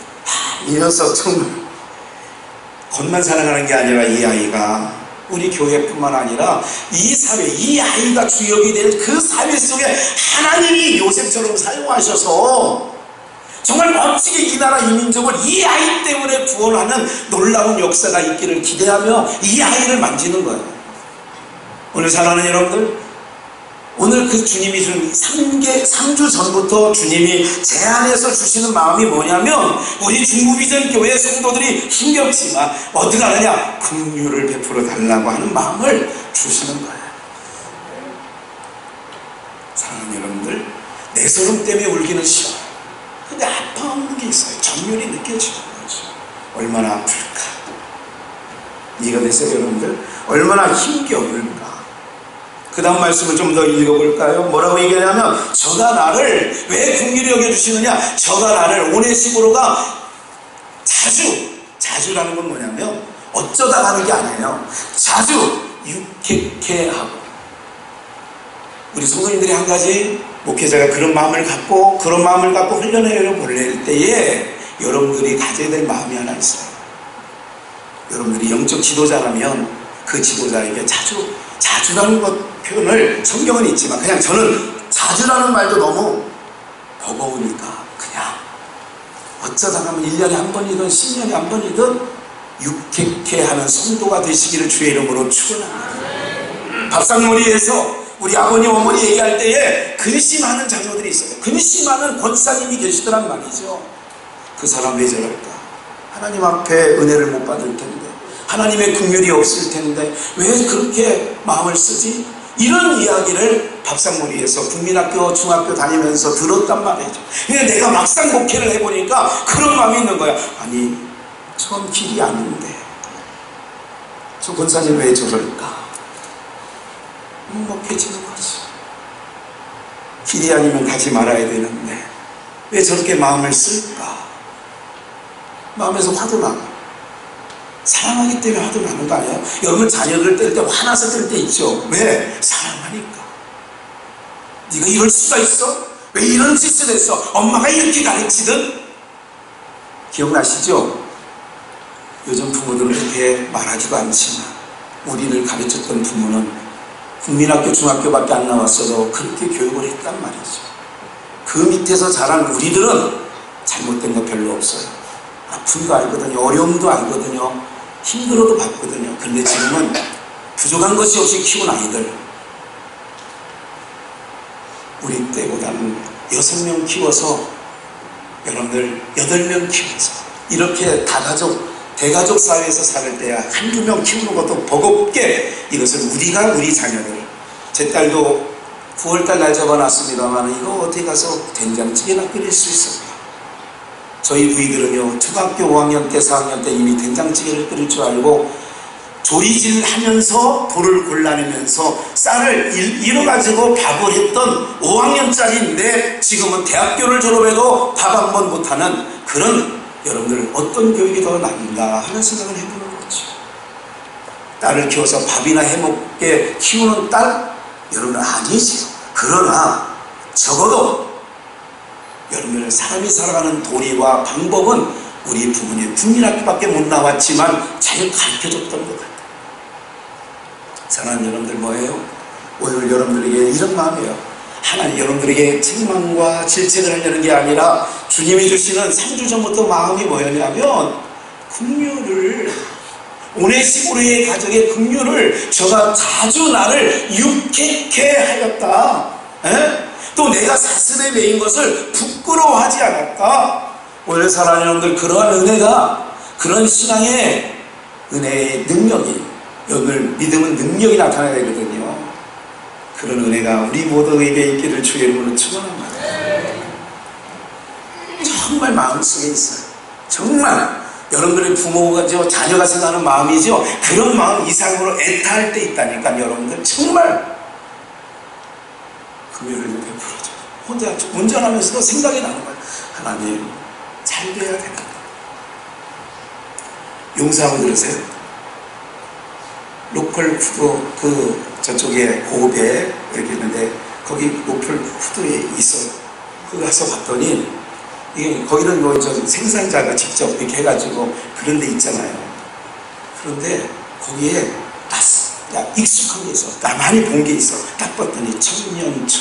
Speaker 1: 이 녀석 정말 겉만 살아가는 게 아니라 이 아이가 우리 교회뿐만 아니라 이 사회, 이 아이가 주역이 될 그 사회 속에 하나님이 요셉처럼 사용하셔서 정말 멋지게 이 나라 이 민족을 이 아이 때문에 구원하는 놀라운 역사가 있기를 기대하며 이 아이를 만지는 거예요. 오늘 사랑하는 여러분들, 오늘 그 주님이 준 3주 전부터 주님이 제 안에서 주시는 마음이 뭐냐면, 우리 중부비전 교회 성도들이 힘겹지만 어떻게 하느냐, 긍휼을 베풀어 달라고 하는 마음을 주시는 거예요. 사랑하는 여러분들, 내 서름 때문에 울기는 싫어요. 근데 아파하는 게 있어요. 정면이 느껴지는 거죠. 얼마나 아플까. 이해가 되세요, 여러분들? 얼마나 힘겨울까. 그 다음 말씀을 좀 더 읽어볼까요? 뭐라고 얘기하냐면, 저가 나를 왜 긍휼히 여겨주시느냐, 저가 나를, 오네시모로가 자주라는 건 뭐냐면 어쩌다 가는 게 아니에요. 자주 유쾌케 하고. 우리 성도님들이 한 가지, 목회자가 그런 마음을 갖고 훈련을 보낼 때에 여러분들이 가져야 될 마음이 하나 있어요. 여러분들이 영적 지도자라면 그 지도자에게 자주라는 것 표현을, 성경은 있지만 그냥 저는 자주라는 말도 너무 버거우니까 그냥 어쩌다 가면 1년에 한 번이든 10년에 한 번이든 유쾌케 하는 성도가 되시기를 주의 이름으로 축원합니다. 밥상머리에서 우리 아버님 어머니 얘기할 때에 근심하는 자녀들이 있어요. 근심하는 권사님이 계시더란 말이죠. 그 사람 왜 저럴까? 하나님 앞에 은혜를 못 받을 텐데, 하나님의 긍휼이 없을 텐데 왜 그렇게 마음을 쓰지? 이런 이야기를 밥상머리에서 국민학교, 중학교 다니면서 들었단 말이죠. 근데 내가 막상 목회를 해보니까 그런 마음이 있는 거야. 아니, 저건 길이 아닌데 저 권사님 왜 저럴까? 먹혀지는 거지. 길이 아니면 가지 말아야 되는데 왜 저렇게 마음을 쓸까? 마음에서 화도 나고 사랑하기 때문에 화도 나는 거 아니에요? 여러분 자녀들 뗄 때 화나서 뗄 때 있죠. 왜? 사랑하니까. 네가 이럴 수가 있어? 왜 이런 짓을 했어? 엄마가 이렇게 가르치든? 기억나시죠? 요즘 부모들은 그렇게 말하지도 않지만 우리를 가르쳤던 부모는 국민학교, 중학교밖에 안 나왔어도 그렇게 교육을 했단 말이죠. 그 밑에서 자란 우리들은 잘못된 거 별로 없어요. 아픔도 알거든요. 어려움도 알거든요. 힘들어도 봤거든요. 근데 지금은 부족한 것이 없이 키운 아이들, 우리 때보다는 6명 키워서, 여러분들 8명 키워서 이렇게 대가족 사회에서 살 때야 한두 명 키우는 것도 버겁게 이것을 우리 자녀들, 제 딸도 9월달 날 잡아놨습니다만 이거 어떻게 가서 된장찌개나 끓일 수 있을까? 저희 부이들은요, 초등학교 5학년 때 4학년 때 이미 된장찌개를 끓일 줄 알고 조리질 하면서 돌을 골라내면서 쌀을 잃어가지고 밥을 했던 5학년짜리인데 지금은 대학교를 졸업해도 밥 한 번 못하는 그런, 여러분들 어떤 교육이 더 낫는가 하는 생각을 해보는 거죠. 딸을 키워서 밥이나 해먹게 키우는 딸? 여러분 아니지요. 그러나 적어도 여러분들 사람이 살아가는 도리와 방법은 우리 부모님 국민학교밖에 못 나왔지만 잘 가르쳐줬던 것 같아요. 사랑하는 여러분들 뭐예요? 오늘 여러분들에게 이런 마음이에요. 하나님 여러분들에게 책망과 질책을 하려는 게 아니라 주님이 주시는 3주 전부터 마음이 뭐였냐면 긍휼을, 오네시모로의 가정의 긍휼을 저가 자주 나를 유쾌케 하였다. 또 내가 사슬에 매인 것을 부끄러워하지 않았다. 오늘 사랑하는 여러분들, 그러한 은혜가, 그런 신앙의 은혜의 능력이, 오늘 믿음은 능력이 나타나야 되거든요. 그런 은혜가 우리 모두에게 있기를 주의 이름으로 축원합니다. 정말 마음속에 있어요. 정말 여러분들의 부모가 자녀가 생각하는 마음이죠. 그런 마음 이상으로 애타할 때 있다니까. 여러분들 정말 긍휼을 베풀어줘. 혼자 운전하면서도 생각이 나는 거예요. 하나님 잘 돼야 된다. 용서하고 들으세요. 로컬 푸드 저쪽에 고베 이렇게 있는데 거기 로컬 푸드에 있어요. 거기 가서 봤더니 이게 거기는 뭐 생산자가 직접 이렇게 해가지고 그런 데 있잖아요. 그런데 거기에 익숙한 게 있어. 나 많이 본 게 있어. 딱 봤더니 청년초,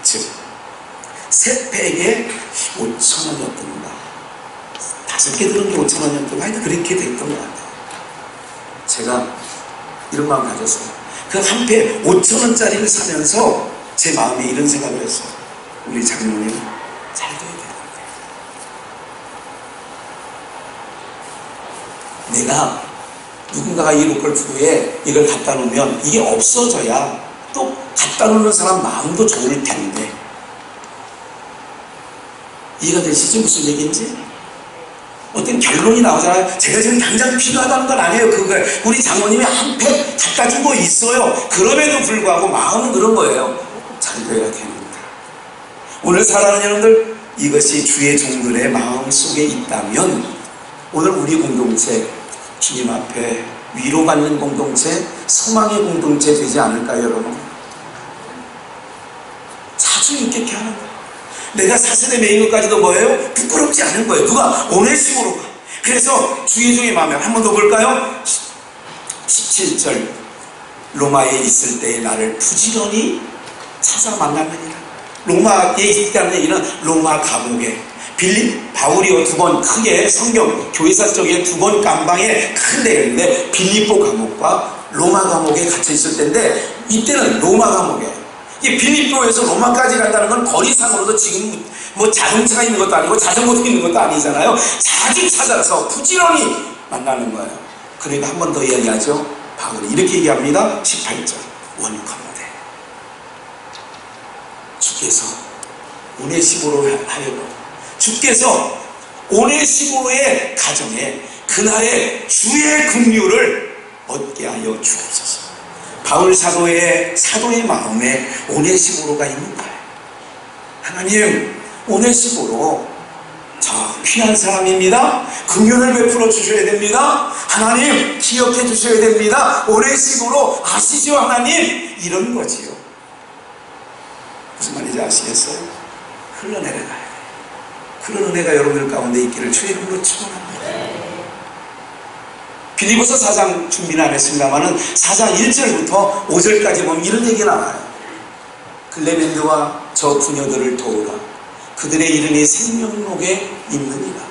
Speaker 1: 즉 3팩에 5,000원이었던가 5개 들은 게 5,000원이었던가 하여튼 그렇게 됐던 것 같아요. 제가 이런 마음 가졌어요. 그 한 팩 5,000원짜리를 사면서 제 마음에 이런 생각을 했어요. 우리 장모님 잘 돼야 되는데 내가 누군가가 이 로컬 푸드에 이걸 갖다 놓으면 이게 없어져야 또 갖다 놓는 사람 마음도 좋을 텐데. 이해가 되시죠? 무슨 얘기인지? 어떤 결론이 나오잖아요. 제가 지금 당장 필요하다는 건 아니에요. 그걸 우리 장모님이 한 팩 갖다 주고 있어요. 그럼에도 불구하고 마음은 그런 거예요. 잘 돼야 됩니다. 오늘 사랑하는 여러분들, 이것이 주의 종들의 마음 속에 있다면 오늘 우리 공동체, 주님 앞에 위로받는 공동체, 소망의 공동체 되지 않을까요, 여러분? 자주 유쾌케 하는 거예요. 내가 사슬에 매인 것까지도 뭐예요? 부끄럽지 않은 거예요. 누가? 오네시모로가. 그래서 주의 종의 마음에 한 번 더 볼까요? 17절, 로마에 있을 때의 나를 부지런히 찾아 만났느니라. 로마에 있다는 얘기는 로마 감옥에 바울이요 2번 크게 성경 교회사 쪽에 2번 감방에 큰 데가 있는데 빌립보 감옥과 로마 감옥에 갇혀 있을 때인데 이때는 로마 감옥에, 이 빌립보에서 로마까지 간다는 건 거리상으로도 지금 뭐 자동차가 있는 것도 아니고 자전거도 있는 것도 아니잖아요. 자주 찾아서 부지런히 만나는 거예요. 그러니까 한 번 더 이야기하죠. 바울이 이렇게 얘기합니다. 18절 원컨대 주께서 오네시모로 하여금 주께서 오네시모로의 가정에 그날의 주의 긍휼을 얻게 하여 주옵소서. 바울 사도의 마음에 오네시모로가 있는 거예요. 하나님, 오네시모로 저 귀한 사람입니다. 긍휼을 베풀어 주셔야 됩니다. 하나님 기억해 주셔야 됩니다. 오네시모로 아시죠 하나님? 이런 거지요. 무슨 말인지 아시겠어요? 흘러내려가야 돼요. 그런 은혜가 여러분들 가운데 있기를 주의 이름으로 축원합니다. 빌립보서 4장 준비는 안 했습니다만은 4장 1절부터 5절까지 보면 이런 얘기 나와요. 글레멘드와 저 부녀들을 도우라. 그들의 이름이 생명록에 있느니라.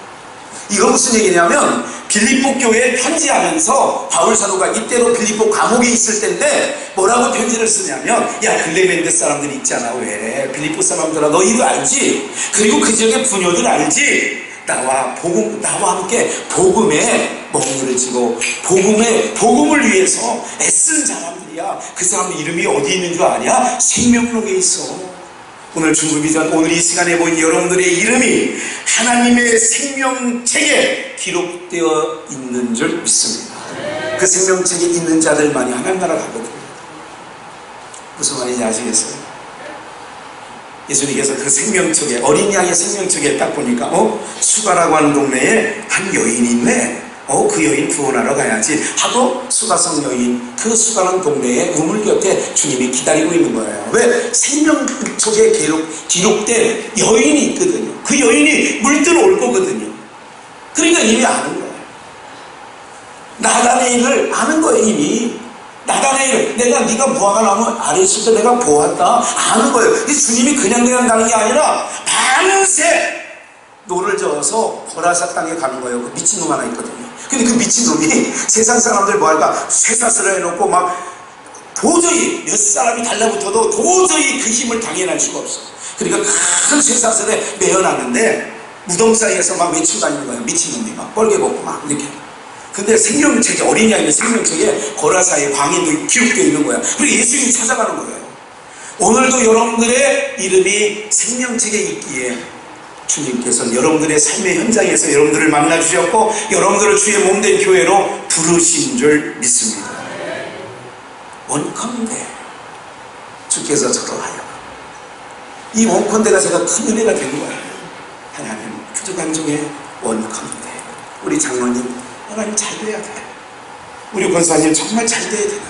Speaker 1: 이거 무슨 얘기냐면 빌립보 교회에 편지하면서 바울 사도가 이때로 빌립보 감옥에 있을 때인데 뭐라고 편지를 쓰냐면, 야 글레멘드 사람들 있잖아. 왜 빌립보 사람들아 너희도 알지? 그리고 그 지역의 부녀들 알지? 나와 함께 복음에 멍울을 지고 복음을 위해서 애쓴 사람들이야. 그 사람들 이름이 어디 있는 줄 아냐? 생명록에 있어. 오늘 중보기전 오늘 이 시간에 보인 여러분들의 이름이 하나님의 생명책에 기록되어 있는 줄 믿습니다. 그 생명책에 있는 자들만이 하나님 나라 가거든요. 무슨 말인지 아시겠어요? 예수님께서 그 생명책에, 어린 양의 생명책에 딱 보니까 수가라고 하는 동네에 한 여인이 있네. 그 여인 구원하러 가야지 하고 수가성 여인, 그 수가라는 동네에 우물 곁에 주님이 기다리고 있는 거예요. 왜? 생명책에 기록된 여인이 있거든요. 그 여인이 물들어 올 거거든요. 그러니까 이미 아는 거예요. 나다네일을 아는 거예요. 이미 나다네일, 내가 네가 무화과 나무 아래 있을 때 내가 보았다 아는 거예요. 이 주님이 그냥 가는 게 아니라 밤새 노를 저어서 고라사 땅에 가는 거예요. 그 미친놈 하나 있거든요. 근데 그 미친놈이 세상 사람들 뭐할까 쇠사슬을 해놓고 막 도저히 몇 사람이 달라붙어도 도저히 그 힘을 당해낼 수가 없어. 그러니까 큰 쇠사슬에 매어놨는데 무덤 사이에서 막 외치고 다니는 거예요. 미친놈이 막 뻘개 벗고 막 이렇게. 근데 생명책에, 어린 양의 생명책에 고라사의 광인도 기록되어 있는 거야. 그리고 예수님이 찾아가는 거예요. 오늘도 여러분들의 이름이 생명책에 있기에 주님께서는 여러분들의 삶의 현장에서 여러분들을 만나주셨고 여러분들을 주의 몸된 교회로 부르신 줄 믿습니다. 원컨대 주께서 저로 하여, 이 원컨대가 제가 큰 은혜가 된 거예요. 하나님 부족한 중에 원컨대, 우리 장로님 하나님 잘 돼야 돼. 우리 권사님 정말 잘 돼야 되는데,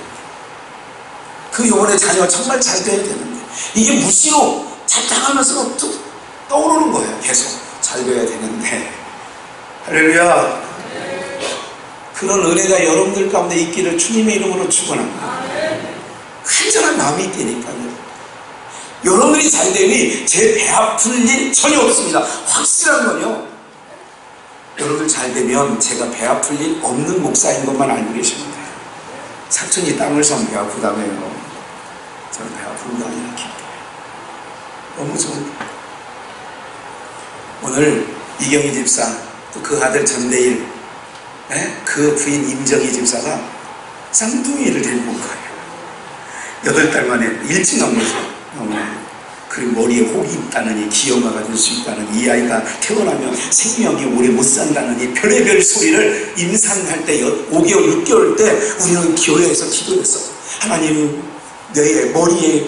Speaker 1: 그 영혼의 자녀 정말 잘 돼야 되는데, 이게 무시로 잘당하면서 또 떠오르는 거예요. 계속 잘 돼야 되는데. 할렐루야. 그런 은혜가 여러분들 가운데 있기를 주님의 이름으로 축원합니다. 간절한 마음이 있다니까요. 여러분들이 잘 되니 제 배 아플 일 전혀 없습니다. 확실한 건요, 여러분들 잘 되면 제가 배 아플 일 없는 목사인 것만 알고 계시면 돼요. 사촌이 땅을 사면 배 아프다며요. 저는 배 아픈 거 아니라 기뻐요. 너무 좋은. 오늘 이경희 집사, 또 그 아들 전대일, 그 부인 임정희 집사가 쌍둥이를 데리고 온 거예요. 8달 만에 일찍 나온 거죠. 그리고 머리에 혹이 있다느니 기형아가 될 수 있다느니, 이 아이가 태어나면 생명이 오래 못 산다느니 별의별 소리를 임산할 때 5개월 6개월 때 우리는 교회에서 기도했어. 하나님, 내 머리에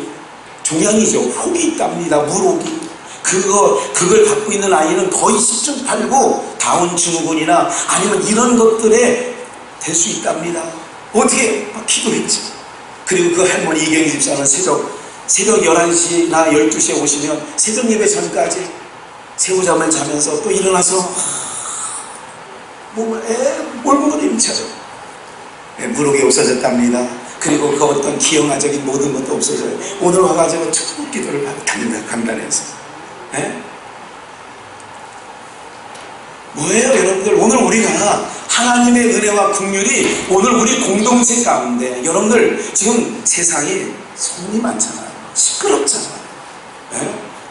Speaker 1: 종양이죠. 혹이 있답니다. 물혹이. 그걸 갖고 있는 아이는 거의 10중 8구 다운 증후군이나 아니면 이런 것들에 될 수 있답니다. 어떻게 막 기도했지. 그리고 그 할머니 이경희 집사는 새벽 11시나 12시에 오시면 새벽 예배 전까지 새우잠을 자면서 또 일어나서 몰골을 임차죠. 무릎이 없어졌답니다. 그리고 그 어떤 기형아적인 모든 것도 없어져요. 오늘 와가지고 첫 기도를 받는다, 강단에서. 뭐예요 여러분들? 오늘 우리가 하나님의 은혜와 긍휼이 오늘 우리 공동체 가운데, 여러분들 지금 세상에 소문이 많잖아요. 시끄럽잖아요.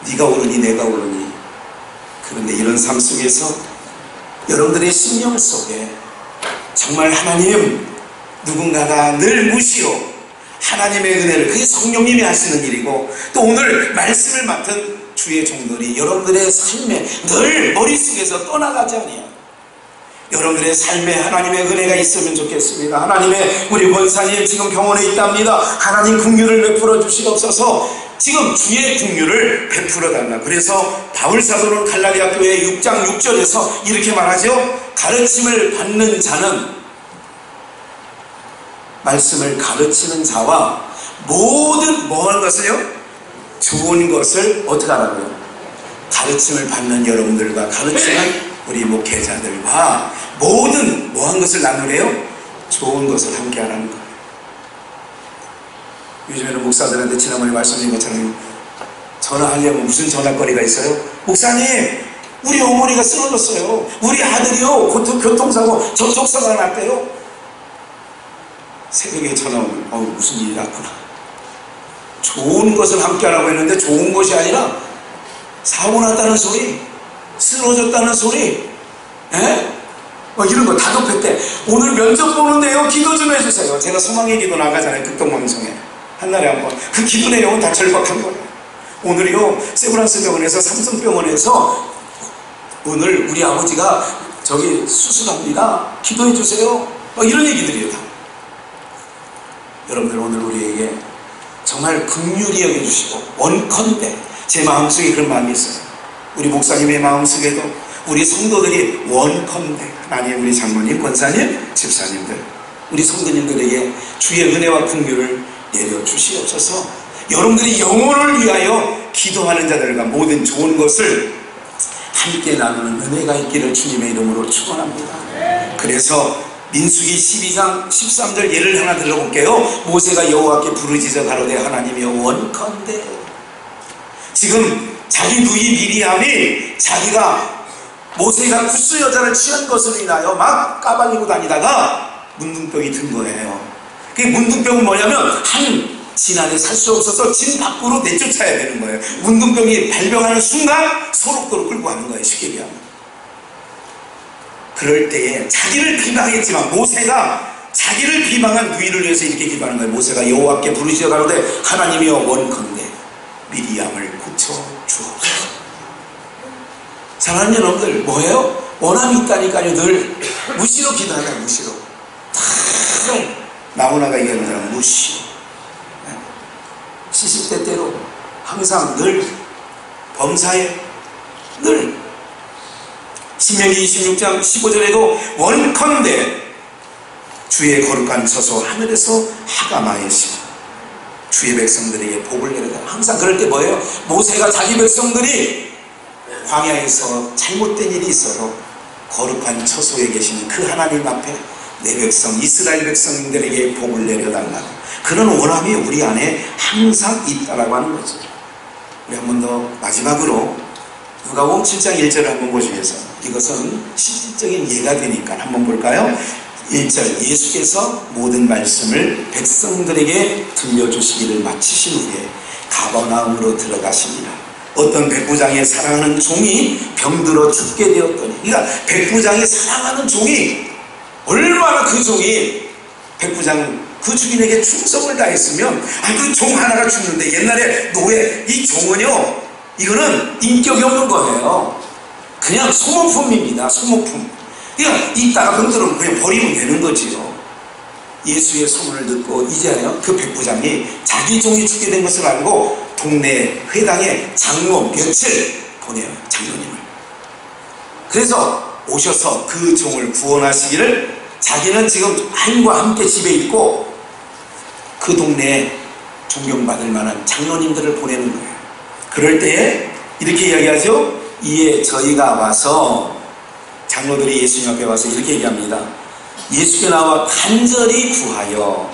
Speaker 1: 네가 오르니 내가 오르니. 그런데 이런 삶 속에서 여러분들의 심령 속에 정말 하나님, 누군가가 늘 무시로 하나님의 은혜를, 그게 성령님이 하시는 일이고, 또 오늘 말씀을 맡은 주의 종들이 여러분들의 삶에 늘 머릿속에서 떠나가지 아니하고 여러분들의 삶에 하나님의 은혜가 있으면 좋겠습니다. 하나님의 우리 권사님 지금 병원에 있답니다. 하나님 긍휼을 베풀어 주시옵소서. 지금 주의 긍휼을 베풀어 달라. 그래서 바울 사도는 갈라디아 교회 6장 6절에서 이렇게 말하죠. 가르침을 받는 자는, 말씀을 가르치는 자와 모든 뭐하는 것을요? 좋은 것을 어떻게 하라고요? 가르침을 받는 여러분들과 가르치는 우리 목회자들과 모든 뭐한 것을 나누래요? 좋은 것을 함께 하라는 거예요. 요즘에는 목사들한테 지난번에 말씀드린 것처럼 전화하려면 무슨 전화거리가 있어요? 목사님, 우리 어머니가 쓰러졌어요. 우리 아들이요, 교통사고 접촉사고가 났대요. 새벽에 전화 오면 무슨 일이 났구나. 좋은 것을 함께 하라고 했는데 좋은 것이 아니라 사고 났다는 소리, 쓰러졌다는 소리, 이런 거 다급했대. 오늘 면접 보는데요, 기도 좀 해주세요. 제가 소망의 기도 나가잖아요, 극동방송에. 한 달에 한 번. 그 기도 내용은 다 절박한 거예요. 오늘이요, 세브란스 병원에서, 삼성병원에서 오늘 우리 아버지가 저기 수술합니다. 기도해 주세요. 이런 얘기들이에요, 다. 여러분들 오늘 우리에게 정말 긍휼히 여겨주시고, 원컨대 제 마음속에 그런 마음이 있어요. 우리 목사님의 마음속에도 우리 성도들이 원컨대 하나님, 우리 장로님, 권사님, 집사님들, 우리 성도님들에게 주의 은혜와 긍휼을 내려주시옵소서. 여러분들이 영혼을 위하여 기도하는 자들과 모든 좋은 것을 함께 나누는 은혜가 있기를 주님의 이름으로 축원합니다. 그래서 민수기 12장 13절 예를 하나 들어볼게요. 모세가 여호와께 부르짖어 가로되 하나님이여 원컨대. 지금 자기 누이 미리암이 자기가 모세가 구스 여자를 취한 것으로 인하여 막 까발리고 다니다가 문둥병이 든 거예요. 그 문둥병은 뭐냐면 한 진 안에 살 수 없어서 진 밖으로 내쫓아야 되는 거예요. 문둥병이 발병하는 순간 소록도로 끌고 가는 거예요, 쉽게 얘기하면. 그럴 때에 자기를 비방했지만, 모세가 자기를 비방한 누이를 위해서 이렇게 기도하는 거예요. 모세가 여호와께 부르짖어 가로되 하나님이여 원컨대 미리암을 고쳐 주옵소서. 사랑하는 여러분들, 뭐예요? 원함이 있다니까요. 늘 무시로 기도하잖아요. 무시로. 다 나무나가 얘기하는 사람 무시로. 70대 때로 항상 늘 범사에 늘 신명기 26장 15절에도 원컨대 주의 거룩한 처소 하늘에서 하가마에시고 주의 백성들에게 복을 내려다. 항상 그럴 때 뭐예요? 모세가 자기 백성들이 광야에서 잘못된 일이 있어도 거룩한 처소에 계시는 그 하나님 앞에 내 백성 이스라엘 백성들에게 복을 내려달라고, 그런 원함이 우리 안에 항상 있다라고 하는 거죠. 우리 한 번 더 마지막으로 누가복음 7장 1절을 한번 보시면서, 이것은 실질적인 예가 되니까 한번 볼까요? 1절, 예수께서 모든 말씀을 백성들에게 들려주시기를 마치신 후에 가버나움으로 들어가십니다. 어떤 백부장의 사랑하는 종이 병들어 죽게 되었더니, 그러니까 백부장이 사랑하는 종이, 얼마나 그 종이 백부장 그 주인에게 충성을 다했으면, 그 종 하나가 죽는데, 옛날에 노예, 이 종은요, 이거는 인격이 없는 거예요. 그냥 소모품입니다. 소모품. 그냥 있다가 병들면 그냥 버리면 되는 거지요. 예수의 소문을 듣고 이제야 그 백부장이 자기 종이 죽게 된 것을 알고 동네 회당에 장로 며칠 보내요. 장로님을. 그래서 오셔서 그 종을 구원하시기를, 자기는 지금 하인과 함께 집에 있고 그 동네에 존경받을 만한 장로님들을 보내는 거예요. 그럴 때에 이렇게 이야기하죠. 이에 저희가 와서, 장로들이 예수님 앞에 와서 이렇게 얘기합니다. 예수께 나와 간절히 구하여,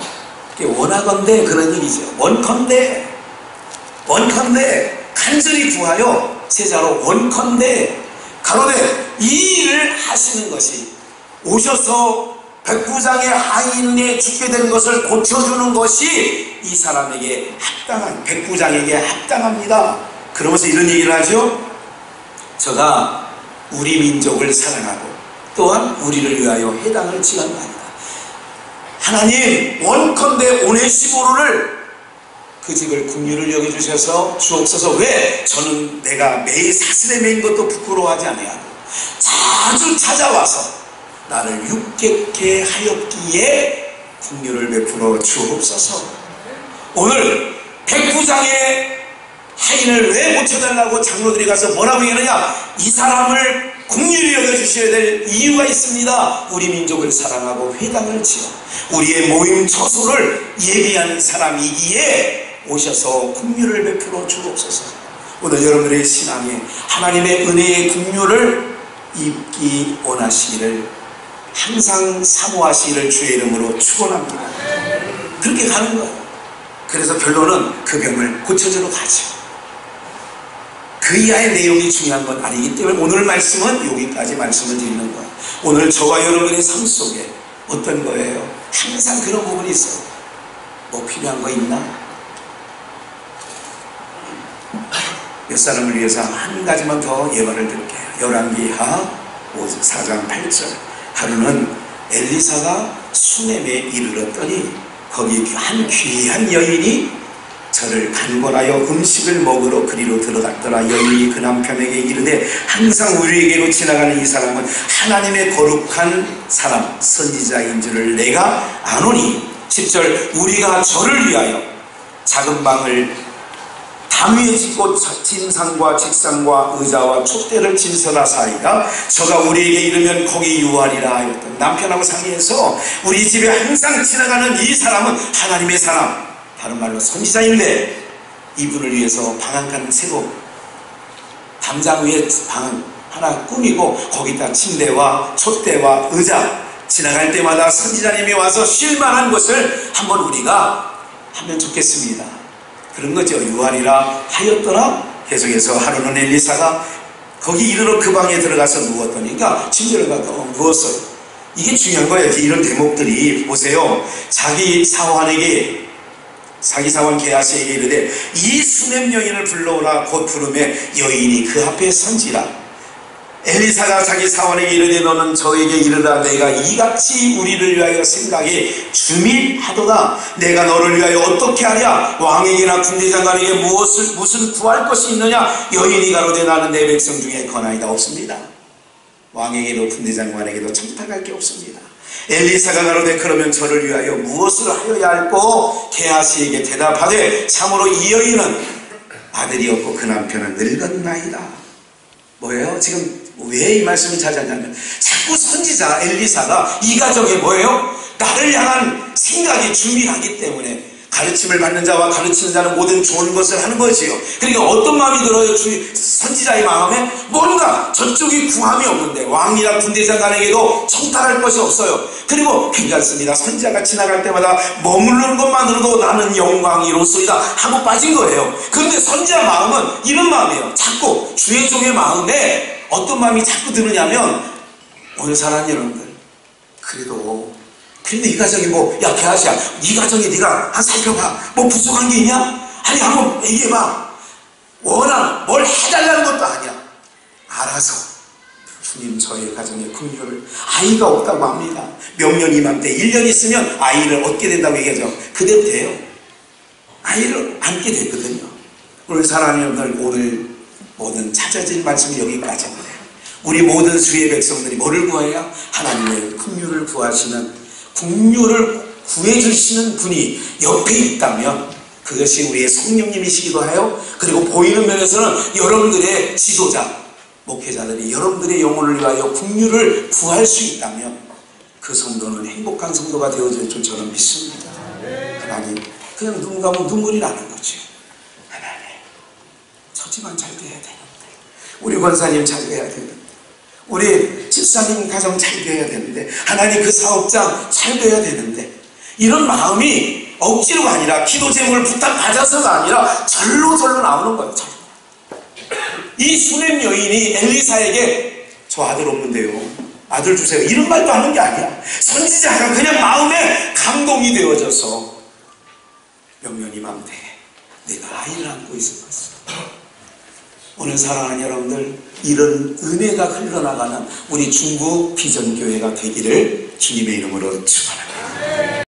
Speaker 1: 원하건대 그런 얘기죠. 원컨대 간절히 구하여, 세자로 원컨대 가로되 이 일을 하시는 것이, 오셔서 백부장의 하인에 죽게 된 것을 고쳐주는 것이 이 사람에게 합당한, 백부장에게 합당합니다. 그러면서 이런 얘기를 하죠. 저가 우리 민족을 사랑하고 또한 우리를 위하여 회당을 지었나이다. 하나님, 원컨대 오네시모로를 그 집을 긍휼을 여겨주셔서 주옵소서. 왜? 저는 내가 매일 사슬에 매인 것도 부끄러워하지 아니하고 자주 찾아와서 나를 육객케 하였기에 긍휼을 베풀어 주옵소서. 오늘 백부장의 하인을 왜 고쳐달라고 장로들이 가서 뭐라고 얘기하느냐? 이 사람을 긍휼히 여겨주셔야 될 이유가 있습니다. 우리 민족을 사랑하고 회당을 지어 우리의 모임 처소를 예비한 사람이기에 오셔서 긍휼을 베풀어 주옵소서. 오늘 여러분들의 신앙에 하나님의 은혜의 긍휼을 입기 원하시기를, 항상 사모하시기를 주의 이름으로 축원합니다. 그렇게 가는 거예요. 그래서 결론은 그 병을 고쳐주러 가죠. 그 이하의 내용이 중요한 건 아니기 때문에 오늘 말씀은 여기까지 말씀을 드리는 거예요. 오늘 저와 여러분의 삶 속에 어떤 거예요? 항상 그런 부분이 있어요. 뭐 필요한 거 있나? 몇 사람을 위해서 한 가지만 더 예화를 드릴게요. 열왕기하 4장 8절. 하루는 엘리사가 수넴에 이르렀더니 거기 한 귀한 여인이 저를 간권하여 음식을 먹으러 그리로 들어갔더라. 여인이 그 남편에게 이르되 항상 우리에게로 지나가는 이 사람은 하나님의 거룩한 사람 선지자인 줄을 내가 아노니. 10절. 우리가 저를 위하여 작은 방을 담 위에 짓고 진상과 직상과 의자와 촛대를 진설하사이다. 저가 우리에게 이르면 거기 유하리라 하였던. 남편하고 상의해서 우리 집에 항상 지나가는 이 사람은 하나님의 사람, 다른 말로 선지자인데 이분을 위해서 방 한 칸 새로 담장 위에 방 하나 꾸미고 거기다 침대와 촛대와 의자, 지나갈 때마다 선지자님이 와서 쉴 만한 것을 한번 우리가 하면 좋겠습니다. 그런 거죠. 유하리라 하였더라. 계속해서 하루는 엘리사가 거기 이르러 그 방에 들어가서 누웠더니, 그러니까 침대를 가서 누웠어요. 이게 중요한 거예요. 이런 대목들이 보세요. 자기 사원 게하시에게 이르되 이 수넴 여인을 불러오라. 곧 부르매 여인이 그 앞에 선지라. 엘리사가 자기 사원에게 이르되 너는 저에게 이르라. 내가 이같이 우리를 위하여 생각이 주밀하도다. 내가 너를 위하여 어떻게 하랴? 왕에게나 군대장관에게 무슨 구할 것이 있느냐? 여인이 가로되 나는 내 백성 중에 거나이다. 없습니다. 왕에게도 군대장관에게도 청탁할 게 없습니다. 엘리사가 가로되 그러면 저를 위하여 무엇을 하여야 할꼬? 게하시에게 대답하되 참으로 이 여인은 아들이 없고 그 남편은 늙었나이다. 뭐예요? 지금 왜 이 말씀을 찾았냐면 자꾸 선지자 엘리사가 이 가정에 뭐예요? 나를 향한 생각이 준비하기 때문에 가르침을 받는 자와 가르치는 자는 모든 좋은 것을 하는 거지요. 그러니까 어떤 마음이 들어요? 선지자의 마음에 뭔가 저쪽이 구함이 없는데 왕이나 군대장관에게도 청탁할 것이 없어요. 그리고 괜찮습니다. 선지자가 지나갈 때마다 머무르는 것만으로도 나는 영광이로소이다 하고 빠진 거예요. 그런데 선지자 마음은 이런 마음이에요. 자꾸 주의 종의 마음에 어떤 마음이 자꾸 드느냐면, 오늘 사랑하는 여러분들, 그래도 이 가정이 야 게하시야, 이 가정에 네가 한 살펴봐. 뭐 부족한 게 있냐? 아니 한번 얘기해봐. 뭘 해달라는 것도 아니야. 알아서 주님 저의 가정에 긍휼을. 아이가 없다고 합니다. 명년 이맘때 1년 있으면 아이를 얻게 된다고 얘기하죠. 그대로 돼요. 아이를 안게 됐거든요. 오늘 사랑하는 여러분들, 오늘 모든 찾아진 말씀이 여기까지입니다. 우리 모든 주의 백성들이 뭐를 구해야? 하나님의 긍휼을 구하시는, 긍휼을 구해주시는 분이 옆에 있다면 그것이 우리의 성령님이시기도 하여, 그리고 보이는 면에서는 여러분들의 지도자, 목회자들이 여러분들의 영혼을 위하여 긍휼을 구할 수 있다면 그 성도는 행복한 성도가 되어질 줄 저는 믿습니다. 하나님, 그냥 눈 감으면 눈물이 나는 거죠. 하나님, 저 집안 잘 돼야 되는데, 우리 권사님 잘 돼야 되는데, 우리 집사님 가정 잘 돼야 되는데, 하나님 그 사업장 잘 돼야 되는데, 이런 마음이 억지로가 아니라 기도 제목을 부탁받아서가 아니라 절로 나오는 거예요. 절로. 이 수넴 여인이 엘리사에게 저 아들 없는데요, 아들 주세요, 이런 말도 하는 게 아니야. 선지자가 그냥 마음에 감동이 되어져서 명년 이맘때 내가 아이를 안고 있을 것이다. 오늘 사랑하는 여러분들, 이런 은혜가 흘러나가는 우리 중부 비전교회가 되기를 주님의 이름으로 축원합니다.